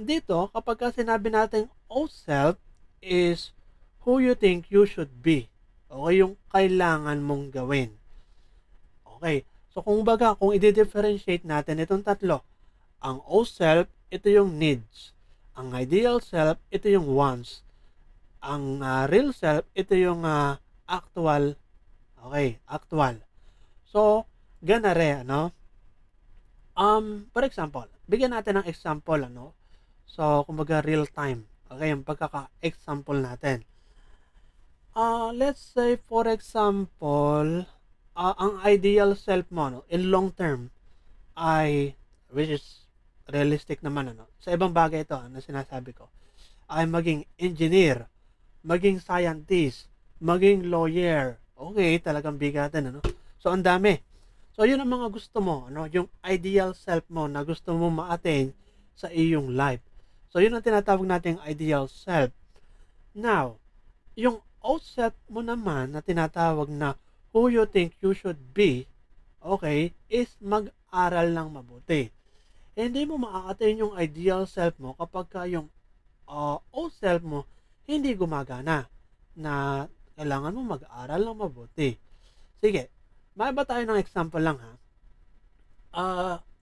dito, kapag ka sinabi natin oath self is who you think you should be. Okay? Yung kailangan mong gawin. Okay? So, kung baga, kung i-differentiate natin itong tatlo, ang oath self, ito yung needs. Ang ideal self, ito yung wants. Ang real self, ito yung actual. Okay, actual. So, ganare, ano? For example, bigyan natin ng example, ano? So, kumbaga real time. Okay, yung pagkaka-example natin. Let's say, for example, ang ideal self mo, no, in long term, ay, which is realistic naman, ano? Sa ibang bagay ito, na sinasabi ko, ay maging engineer, maging scientist, maging lawyer. Okay, talagang bigatin, ano? So, ang dami. So, yun ang mga gusto mo, ano? Yung ideal self mo na gusto mo ma-attain sa iyong life. So, yun ang tinatawag nating ideal self. Now, yung old self mo naman na tinatawag na who you think you should be, okay, is mag-aral ng mabuti. Hindi mo ma-attain yung ideal self mo kapag ka yung old self mo hindi gumagana na kailangan mo mag-aral ng mabuti. Sige, may ba tayo ng example lang ha?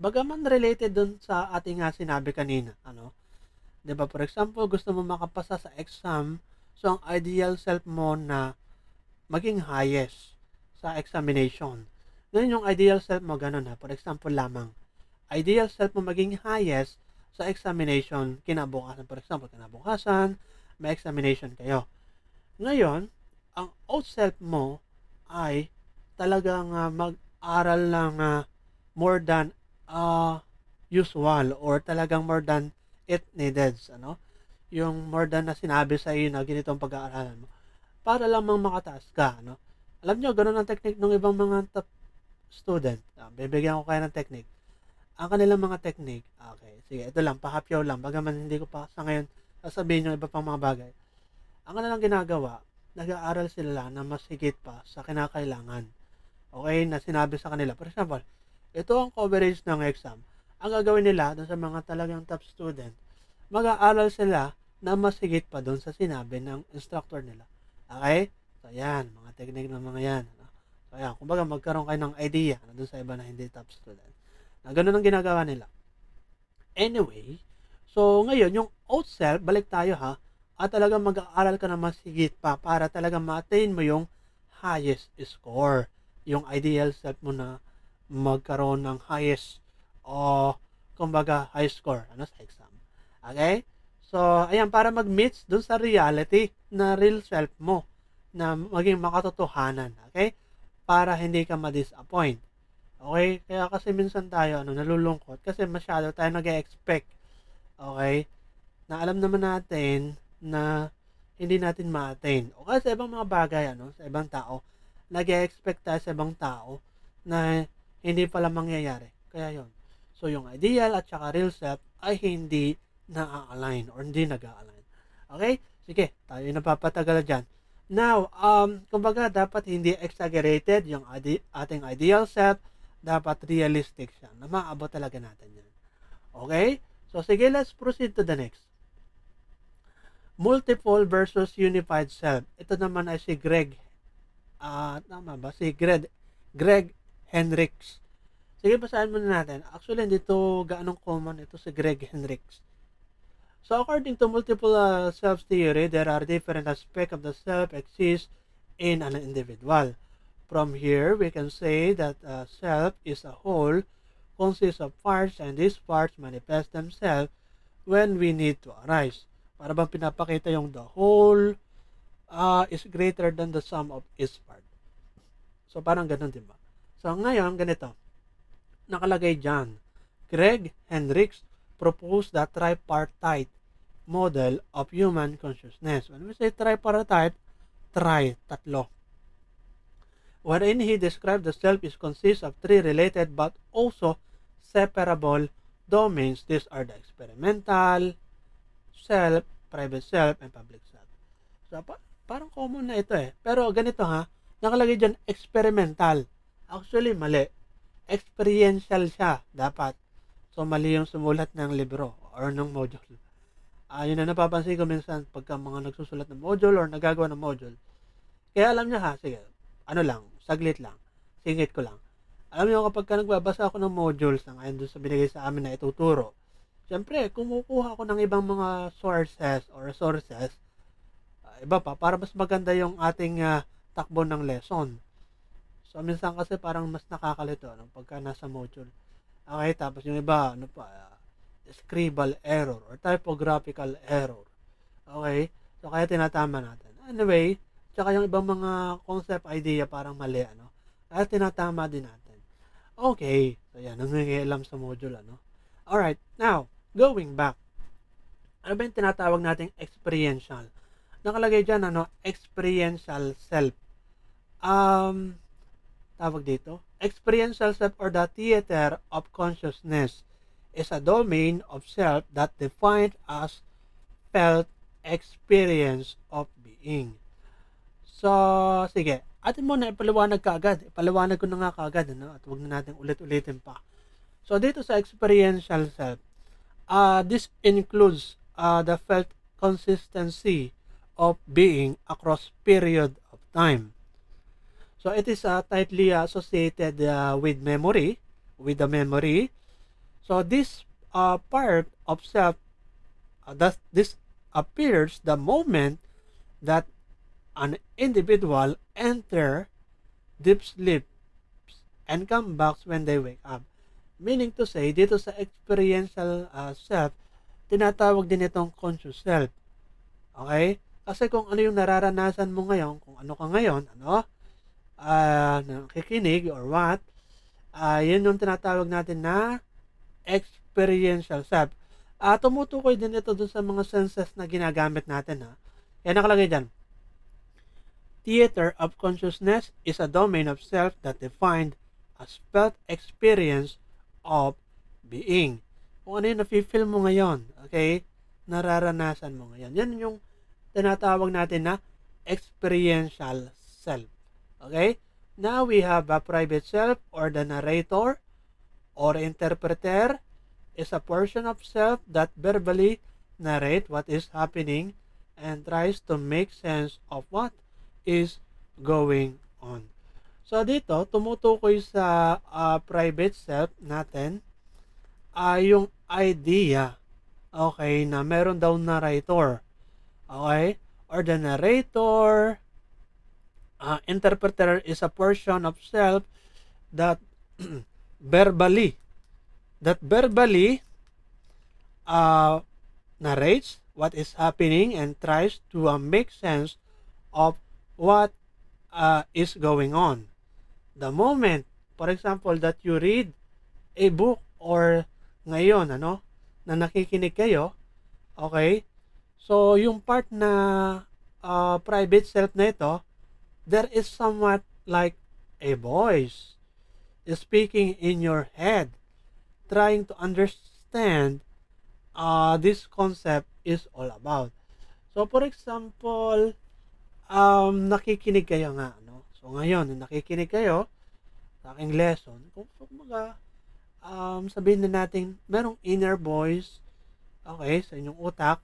Bagaman related dun sa ating sinabi kanina, ano? 'Di ba, for example, gusto mo makapasa sa exam, so ang ideal self mo na maging highest sa examination. Ngayon yung ideal self mo ganun ha, for example lamang. Ideal self mo maging highest sa examination kinabukasan. For example, kinabukasan, may examination kayo. Ngayon, ang old self mo ay talagang mag-aral ng more than usual or talagang more than it needed, ano? Yung more than na sinabi sa iyo na ganito ang pag-aaralan mo para lamang makataas ka, ano? Alam nyo, ganun ang technique ng ibang mga top student. Bibigyan ko kayo ng technique. Ang kanilang mga technique, okay, sige, ito lang, pahapyaw lang, bagaman hindi ko pa sa ngayon sasabihin yung iba pang mga bagay. Ang kanilang ginagawa, nag-aaral sila na mas higit pa sa kinakailangan. Okay, na sinabi sa kanila. For example, ito ang coverage ng exam. Ang gagawin nila dun sa mga talagang top student, mag-aaral sila na mas higit pa dun sa sinabi ng instructor nila. Okay? So, yan, mga technique ng mga yan. So, yan, kumbaga magkaroon kayo ng idea dun sa iba na hindi top student. Na ganun ang ginagawa nila. Anyway, so ngayon, yung old self, balik tayo ha, at talagang mag-aaral ka na mas higit pa para talagang ma-attain mo yung highest score. Yung ideal self mo na magkaroon ng highest o kumbaga high score ano sa exam. Okay? So, ayan, para mag-meet dun sa reality na real self mo na maging makatotohanan. Okay? Para hindi ka ma-disappoint. Okay? Kaya kasi minsan tayo nalulungkot kasi masyado tayo nag-expect. Okay? Na alam naman natin na hindi natin ma-attain. O kaya sa ibang mga bagay, sa ibang tao, nag-expect tayo sa ibang tao na hindi pala mangyayari. Kaya yon. So, yung ideal at saka real self ay hindi na-align or hindi nag-align. Okay? Sige, tayo napapatagal dyan. Now, kumbaga, dapat hindi exaggerated yung ating ideal self. Dapat realistic siya na maabot talaga natin yan. Okay? So, sige, let's proceed to the next. Multiple versus unified self. Ito naman ay si Gregg. Tama ba? Si Gregg Henriques. Sige, basahin muna natin. Actually, hindi ito gaanong common. Ito si Gregg Henriques. So, according to multiple self theory, there are different aspects of the self exist in an individual. From here, we can say that self is a whole, consists of parts, and these parts manifest themselves when we need to arise. Para bang pinapakita yung the whole is greater than the sum of its part. So, parang ganun, diba? So, ngayon, ganito. Nakalagay dyan, Gregg Henriques proposed the tripartite model of human consciousness. When we say tripartite, tatlo. Wherein he described the self is consists of three related but also separable domains. These are the experimental self, private self, and public self. So, parang common na ito eh. Pero ganito ha, nakalagay dyan experimental. Actually, mali. Experiential siya, dapat. So, mali yung sumulat ng libro or ng module. Yun na napapansin ko minsan pagka mga nagsusulat ng module or nagagawa ng module. Kaya alam niyo ha, sige, saglit lang, singit ko lang. Alam niyo kapag ka nagbabasa ako ng modules na ngayon doon sa binigay sa amin na ituturo, siyempre, kumukuha ako ng ibang mga sources or resources, iba pa, para mas maganda yung ating takbo ng lesson. So, minsan kasi parang mas nakakalito pagka nasa module. Okay, tapos yung iba, scribal error or typographical error. Okay, so kaya tinatama natin. Anyway, tsaka yung ibang mga concept idea parang mali, kaya tinatama din natin. Okay, so yan, nangingialam sa module, Alright, now, going back. Ano ba yung tinatawag nating experiential? Nakalagay dyan, experiential self. Tawag dito, experiential self or the theater of consciousness is a domain of self that defined as felt experience of being. So, sige, atin muna ipaliwanag kaagad. Ipaliwanag ko na nga kaagad, at huwag na natin ulit-ulitin pa. So, dito sa experiential self, this includes the felt consistency of being across period of time. So, it is tightly associated with the memory. So, this part of self, this appears the moment that an individual enter deep sleep and come back when they wake up. Meaning to say, dito sa experiential self, tinatawag din itong conscious self. Okay? Kasi kung ano yung nararanasan mo ngayon, kung ano ka ngayon, nakikinig or what, yun yung tinatawag natin na experiential self. Tumutukoy din ito dun sa mga senses na ginagamit natin. Yan nakalagay dyan. Theater of consciousness is a domain of self that defined as felt experience of being. Kung ano yung nafe-feel mo ngayon, okay? Nararanasan mo ngayon. Yan yung tinatawag natin na experiential self. Okay? Now we have a private self or the narrator or interpreter is a portion of self that verbally narrate what is happening and tries to make sense of what is going on. So dito, tumutukoy sa private self natin yung idea, okay, na meron daw narrator. Okay? Or the narrator, interpreter is a portion of self that verbally narrates what is happening and tries to make sense of what is going on. The moment, for example, that you read a book or ngayon, na nakikinig kayo, okay? So, yung part na private self na ito, there is somewhat like a voice speaking in your head, trying to understand this concept is all about. So, for example, nakikinig kayo nga, So, ngayon, nakikinig kayo sa aking lesson, kung sabihin na natin, merong inner voice, okay, sa inyong utak,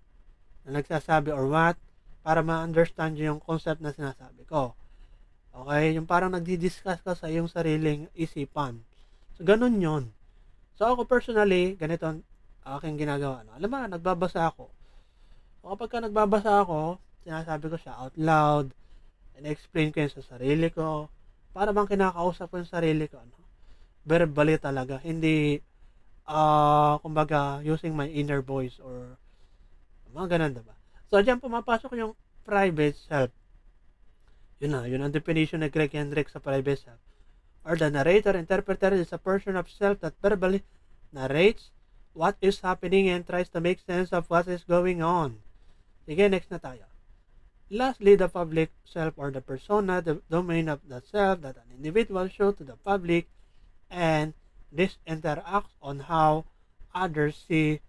na nagsasabi or what, para ma-understand nyo yung concept na sinasabi ko. Okay? Yung parang nagdi-discuss ka sa iyong sariling isipan. So, ganun yon. So, ako personally, ganito ang aking ginagawa. No? Alam mo, nagbabasa ako. So, kapag ka nagbabasa ako, sinasabi ko siya out loud, and explain ko yun sa sarili ko, para bang kinakausap ko yung sarili ko. Ano? Verbally talaga. Hindi, kumbaga, using my inner voice or mga ganun, diba? So, dyan pumapasok yung private self. Yun ang definition ni Gregg Henriques sa private self. Or the narrator, interpreter is a person of self that verbally narrates what is happening and tries to make sense of what is going on. Sige, next na tayo. Lastly, the public self or the persona, the domain of the self that an individual shows to the public, and this interacts on how others see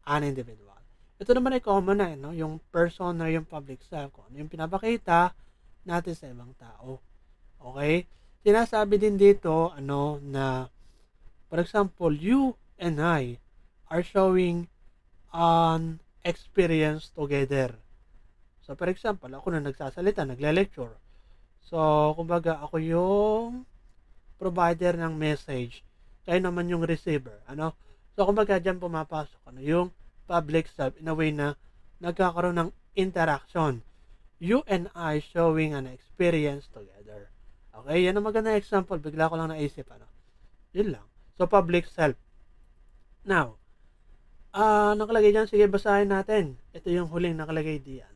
an individual. Ito naman ay common na, no? Yung persona, yung public self, kung ano yung pinapakita natin sa ibang tao. Okay? Sinasabi din dito, na, for example, you and I are showing an experience together. So, for example, ako na nagsasalita, nagle-lecture. So, kumbaga, ako yung provider ng message. Kayo naman yung receiver. Ano? So, kumbaga, dyan pumapasok, yung public self in a way na nagkakaroon ng interaction. You and I showing an experience together. Okay? Yan ang magandang example. Bigla ko lang naisip, Yun lang. So, public self. Now, nakalagay dyan. Sige, basahin natin. Ito yung huling nakalagay diyan.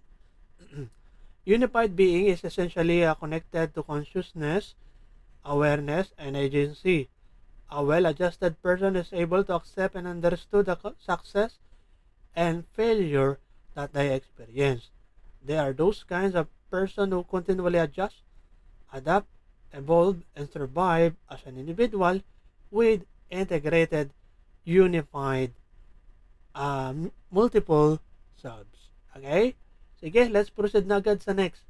Unified being is essentially connected to consciousness, awareness, and agency. A well-adjusted person is able to accept and understand the success and failure that they experience. They are those kinds of person who continually adjust, adapt, evolve, and survive as an individual with integrated, unified, multiple selves. Okay? Sige, let's proceed na agad sa next.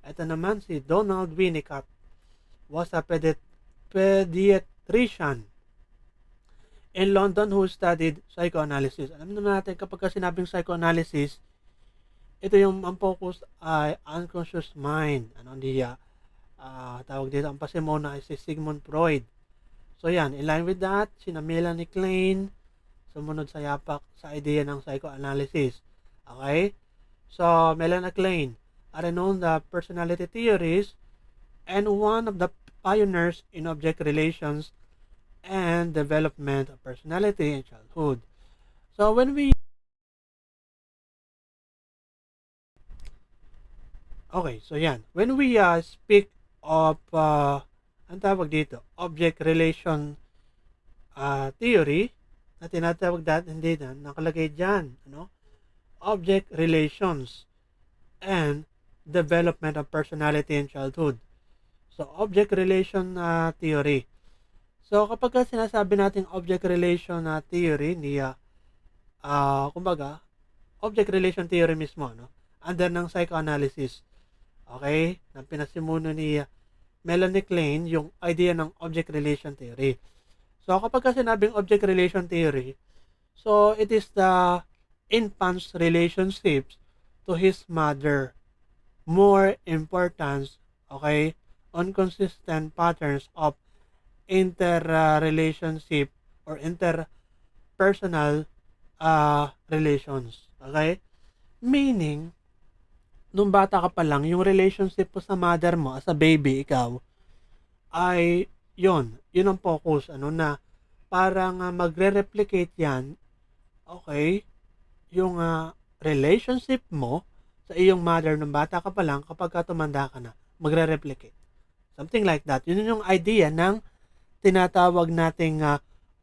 Ito naman si Donald Winnicott was a pediatrician in London who studied psychoanalysis. Alam naman natin kapag sinabing psychoanalysis, ito yung ang focus ay unconscious mind. Tawag dito, ang pasimona ay si Sigmund Freud. So yan, in line with that, sina Melanie Klein, sumunod sa yapak sa idea ng psychoanalysis. Okay? So, Melanie Klein, a renowned personality theorist and one of the pioneers in object relations and development of personality in childhood. So, when we speak of ang tawag dito, object relation theory, na tinatawag natin dito, nakalagay dyan, object relations and development of personality in childhood. So, object relation theory. So, kapag sinasabi natin object relation theory, kumbaga, object relation theory mismo, under ng psychoanalysis. Okay? Na pinasimuno ni Melanie Klein yung idea ng object relation theory. So, kapag sinabing object relation theory, so it is the infant's relationships to his mother, more importance, okay, on consistent patterns of interrelationship or interpersonal relations. Okay? Meaning, nung bata ka pa lang, yung relationship mo sa mother mo, as a baby, ikaw, ay yun ang focus, na parang magre-replicate yan, okay, yung relationship mo sa iyong mother nung bata ka pa lang, kapag tumanda ka na, magre-replicate. Something like that. Yun yung idea ng tinatawag nating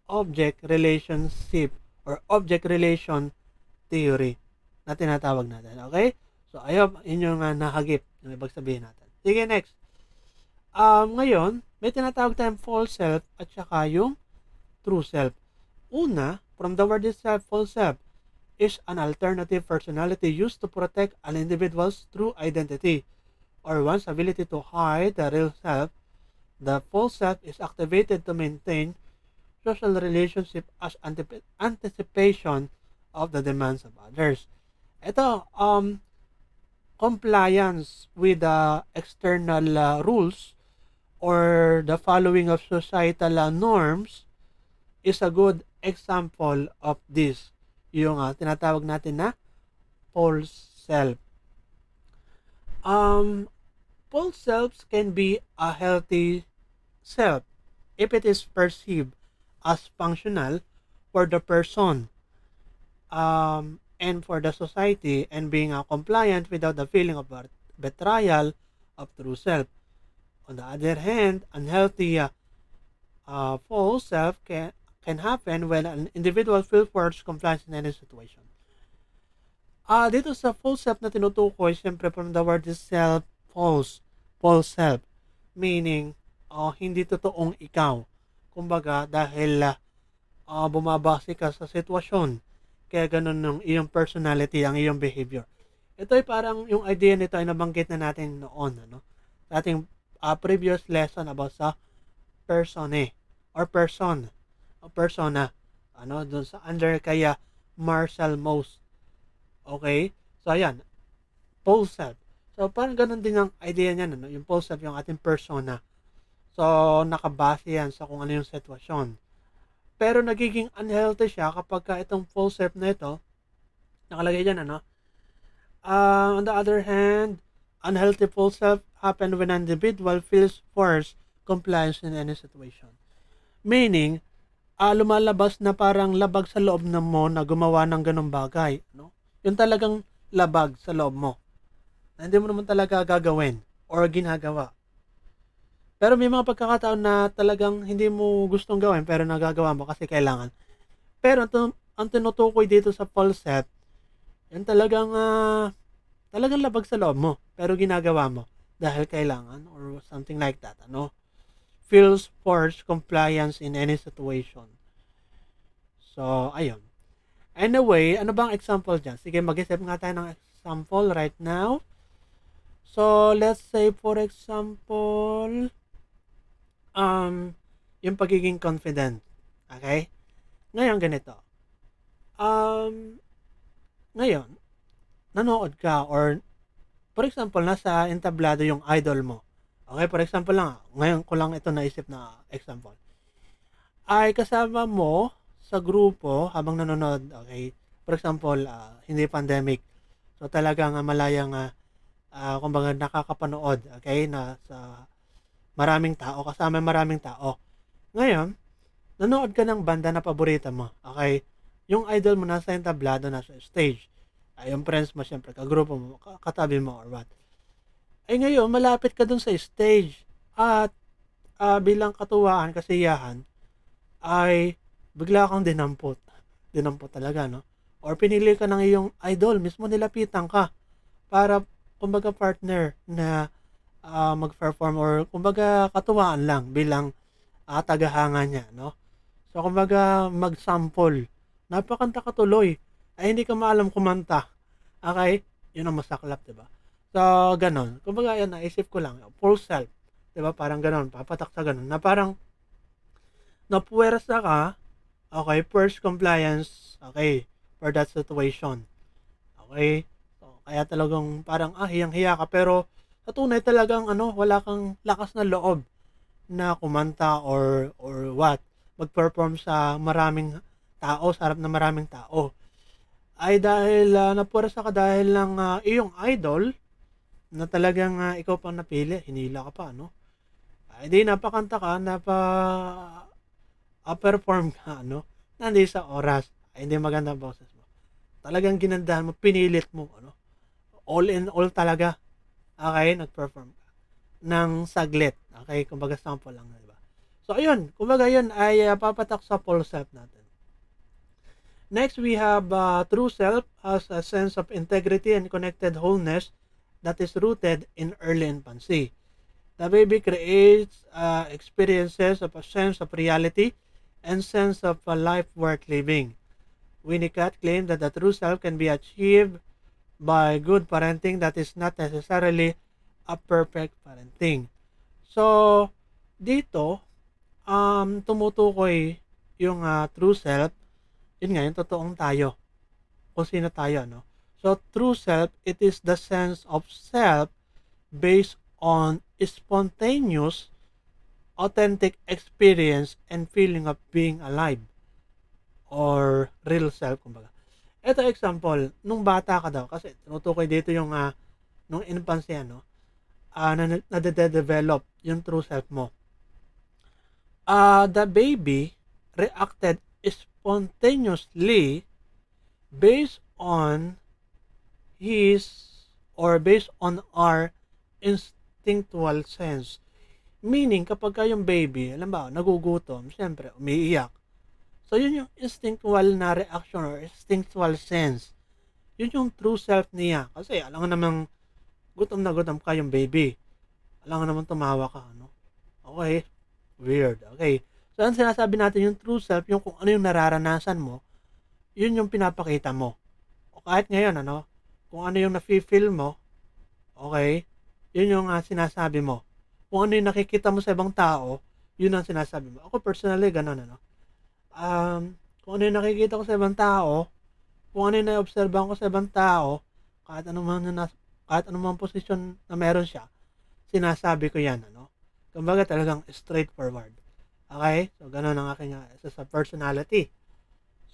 object relationship or object relation theory na tinatawag natin. Okay? So, ayun, yun yung nahagip yung ibig sabihin natin. Sige, next. Ngayon, may tinatawag tayong false self at saka yung true self. Una, from the word itself, false self is an alternative personality used to protect an individual's true identity or one's ability to hide the real self. The false self is activated to maintain social relationship as anticipation of the demands of others. Ito, compliance with the external rules or the following of societal norms is a good example of this. Yung tinatawag natin na false self. False selves can be a healthy self if it is perceived as functional for the person and for the society, and being compliant without the feeling of betrayal of true self. On the other hand, unhealthy false self can happen when an individual feels forced compliance in any situation. Dito sa false self na tinutukoy, siyempre from the word is self, false self. Meaning, hindi totoong ikaw. Kumbaga, dahil bumabase ka sa sitwasyon, kaya ganun ng iyong personality, ang iyong behavior. Ito ay parang, yung idea nito ay nabanggit na natin noon, sa ating previous lesson about sa persona, dun sa under kaya Marshall Mose. Okay? So, ayan. False self. So, parang ganun din ang idea niya, yung false self, yung ating persona. So, nakabase yan sa kung ano yung sitwasyon. Pero, nagiging unhealthy siya kapag itong false self na ito, nakalagay dyan, on the other hand, unhealthy false self happen when an individual feels forced compliance in any situation. Meaning, lumalabas na parang labag sa loob na mo na gumawa ng ganong bagay. Yung talagang labag sa loob mo. Na hindi mo naman talaga gagawin or ginagawa. Pero may mga pagkakataon na talagang hindi mo gustong gawin pero nagagawa mo kasi kailangan. Pero ang tinutukoy dito sa false self, yung talagang labag sa loob mo pero ginagawa mo dahil kailangan or something like that. Feels forced compliance in any situation. So, ayun. Anyway, ano bang example dyan? Sige, mag-isip nga tayo ng example right now. So, let's say for example, yung pagiging confident. Okay? Ngayon, ganito. Ngayon, nanood ka or, for example, nasa entablado yung idol mo. Okay, for example lang, ngayon ko lang ito naisip na example. Ay kasama mo sa grupo habang nanonood, okay? For example, hindi pandemic. So talagang malayang kumbaga nakakapanood, okay? Na sa maraming tao, kasama maraming tao. Ngayon, nanood ka ng banda na paborito mo, okay? Yung idol mo nasa entablado, nasa stage. Yung friends mo, syempre, kagrupo mo, katabi mo or what. Ay ngayon, malapit ka dun sa stage at bilang katuwaan, kasiyahan, ay bigla kang dinampot. Dinampot talaga, no? Or pinili ka ng iyong idol, mismo nilapitan ka para, kumbaga, partner na mag-perform or, kumbaga, katuwaan lang bilang tagahanga niya, no? So, kumbaga, mag-sample. Napakanta ka tuloy. Ay, hindi ka maalam kumanta. Okay? Yun ang masaklap, diba? So, ganon. Kumbaga, yan, naisip ko lang. Full self. Diba? Parang ganon. Papatak sa ganon. Na parang, napuwersa ka, okay, first compliance, okay, for that situation. Okay? So, kaya talagang parang, hiyang-hiya ka, pero, sa tunay talagang, wala kang lakas na loob na kumanta or what, mag-perform sa maraming tao, sa harap ng maraming tao. Ay dahil, napuwersa ka dahil lang iyong idol, na talagang ikaw pang napili, hinila ka pa, Ay di napakanta ka, perform ka, Nandi sa oras, ay hindi maganda ang boses mo. Talagang ginandahan mo, pinilit mo, all in all talaga. Okay, nag-perform ka ng saglit. Okay, kumbaga sample lang, di ba? So ayun, kumbaga yun ay papatak sa false self natin. Next, we have true self as a sense of integrity and connected wholeness that is rooted in early infancy. The baby creates experiences of a sense of reality and sense of a life worth living. Winnicott claimed that the true self can be achieved by good parenting that is not necessarily a perfect parenting. So, dito, tumutukoy yung true self, yun nga, yung totoong tayo. Kung sino tayo, So, true self, it is the sense of self based on spontaneous authentic experience and feeling of being alive or real self, kumbaga. Ito example, nung bata ka daw, kasi tinutukoy dito yung nung infancy, nade-develop yung true self mo. The baby reacted spontaneously based on his or based on our instinctual sense. Meaning, kapag yung baby, alam ba, nagugutom, siyempre, umiiyak. So, yun yung instinctual na reaction or instinctual sense. Yun yung true self niya. Kasi, alam nga namang gutom na gutom ka yung baby. Alam nga namang tumawa ka, ano? Okay? Weird. Okay. So, ang sinasabi natin yung true self, yung kung ano yung nararanasan mo, yun yung pinapakita mo. O kahit ngayon, kung ano yung nafe-feel mo, okay, yun yung sinasabi mo. Kung ano yung nakikita mo sa ibang tao, yun ang sinasabi mo. Ako personally, ganun, kung ano yung nakikita ko sa ibang tao, kung ano yung na-obserbahan ko sa ibang tao, kahit anumang posisyon na meron siya, sinasabi ko yan, Kumbaga talagang straightforward. Okay? So, ganun ang aking isa sa personality.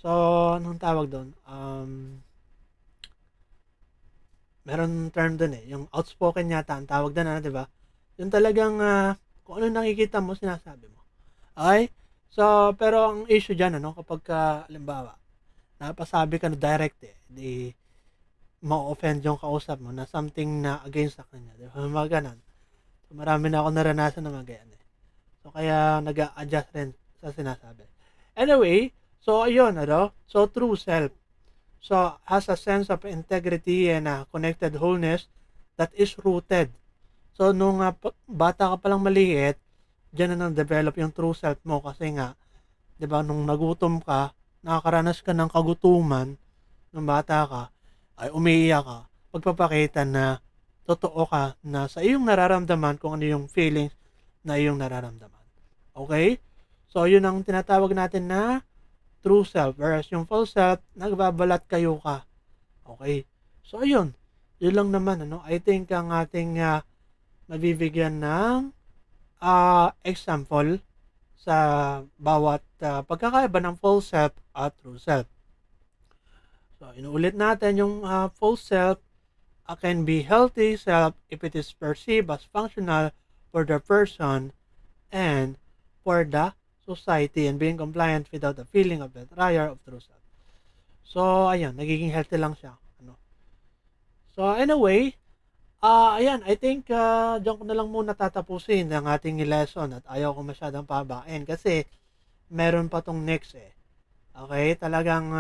So, anong tawag doon? Meron term doon yung outspoken yata ang tawag doon, di ba? Yung talagang kung ano nakikita mo, sinasabi mo. Okay? So, pero ang issue dyan, kapag halimbawa, napasabi ka na direct di ma-offend yung kausap mo na something na against sa kanya. Di ba? Mga ganun. So, marami na ako naranasan na magayan So, kaya nag-a-adjust rin sa sinasabi. Anyway, so, ayun, So, true self. So, has a sense of integrity and connected wholeness that is rooted. So, nung bata ka palang maliit, dyan na nang-develop yung true self mo kasi nga, di ba, nung nagutom ka, nakakaranas ka ng kagutuman, nung bata ka, ay umiiyak ka, pagpapakita na totoo ka na sa iyong nararamdaman kung ano yung feelings na iyong nararamdaman. Okay? So, yun ang tinatawag natin na true self. Whereas yung false self, nagbabalat kayo ka. Okay? So, ayun. Yun lang naman, I think ang ating mabibigyan ng example sa bawat pagkakaiba ng false self at true self. So, inuulit natin yung false self can be healthy self if it is perceived as functional for the person and for the society and being compliant without the feeling of betrayal of true self. So, ayan, nagiging healthy lang siya. So, anyway, ayan, I think diyan ko na lang muna tatapusin ang ating lesson at ayaw ko masyadong pabain kasi meron pa tong next Okay, talagang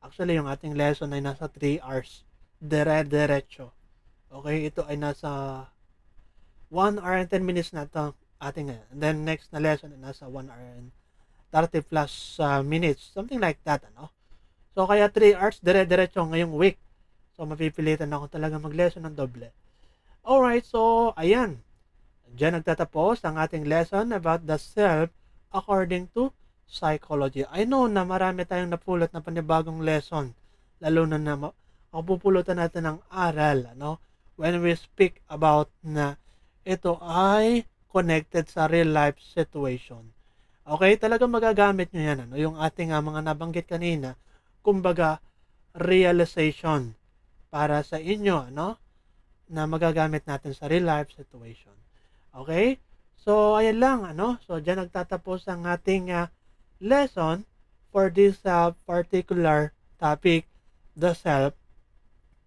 actually yung ating lesson ay nasa 3 hours. Dire-diretso. Okay, ito ay nasa 1 hour and 10 minutes na ito ating ngayon. And then next na lesson ay nasa 1 hour and 30 plus minutes. Something like that, So, kaya 3 hours dire-diretso ngayong week. So, mapipilitan ako talaga mag-lesson ng doble. Alright, so, ayan. Diyan nagtatapos ang ating lesson about the self according to psychology. I know na marami tayong napulot na panibagong lesson. Lalo na pupulutan natin ng aral, when we speak about na ito ay connected sa real life situation. Okay, talagang magagamit nyo yan, yung ating mga nabanggit kanina, kumbaga, realization para sa inyo, na magagamit natin sa real life situation. Okay? So, ayan lang, So, dyan nagtatapos ang ating lesson for this particular topic, the self,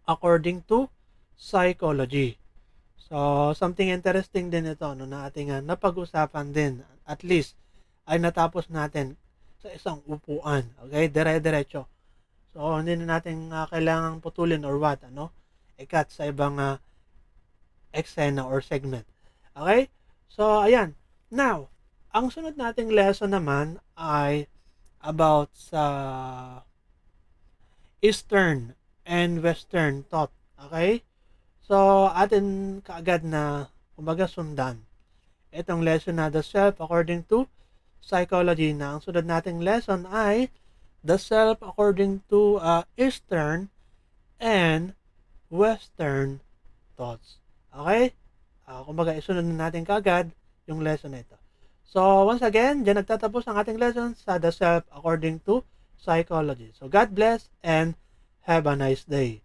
according to psychology. So, something interesting din ito, na ating napag-usapan din. At least, ay natapos natin sa isang upuan. Okay? Dire-diretso. So, hindi na natin kailangang putulin or what, i-cut sa ibang eksena or segment. Okay? So, ayan. Now, ang sunod nating lesson naman ay about sa Eastern and Western thought. Okay? So, atin kaagad na, kumbaga, sundan. Itong lesson na the self according to psychology na. Ang sunod nating lesson ay the self according to Eastern and Western thoughts. Okay? Kumbaga, isunod na natin kaagad yung lesson na ito. So, once again, dyan nagtatapos ang ating lesson sa The Self according to Psychology. So, God bless and have a nice day.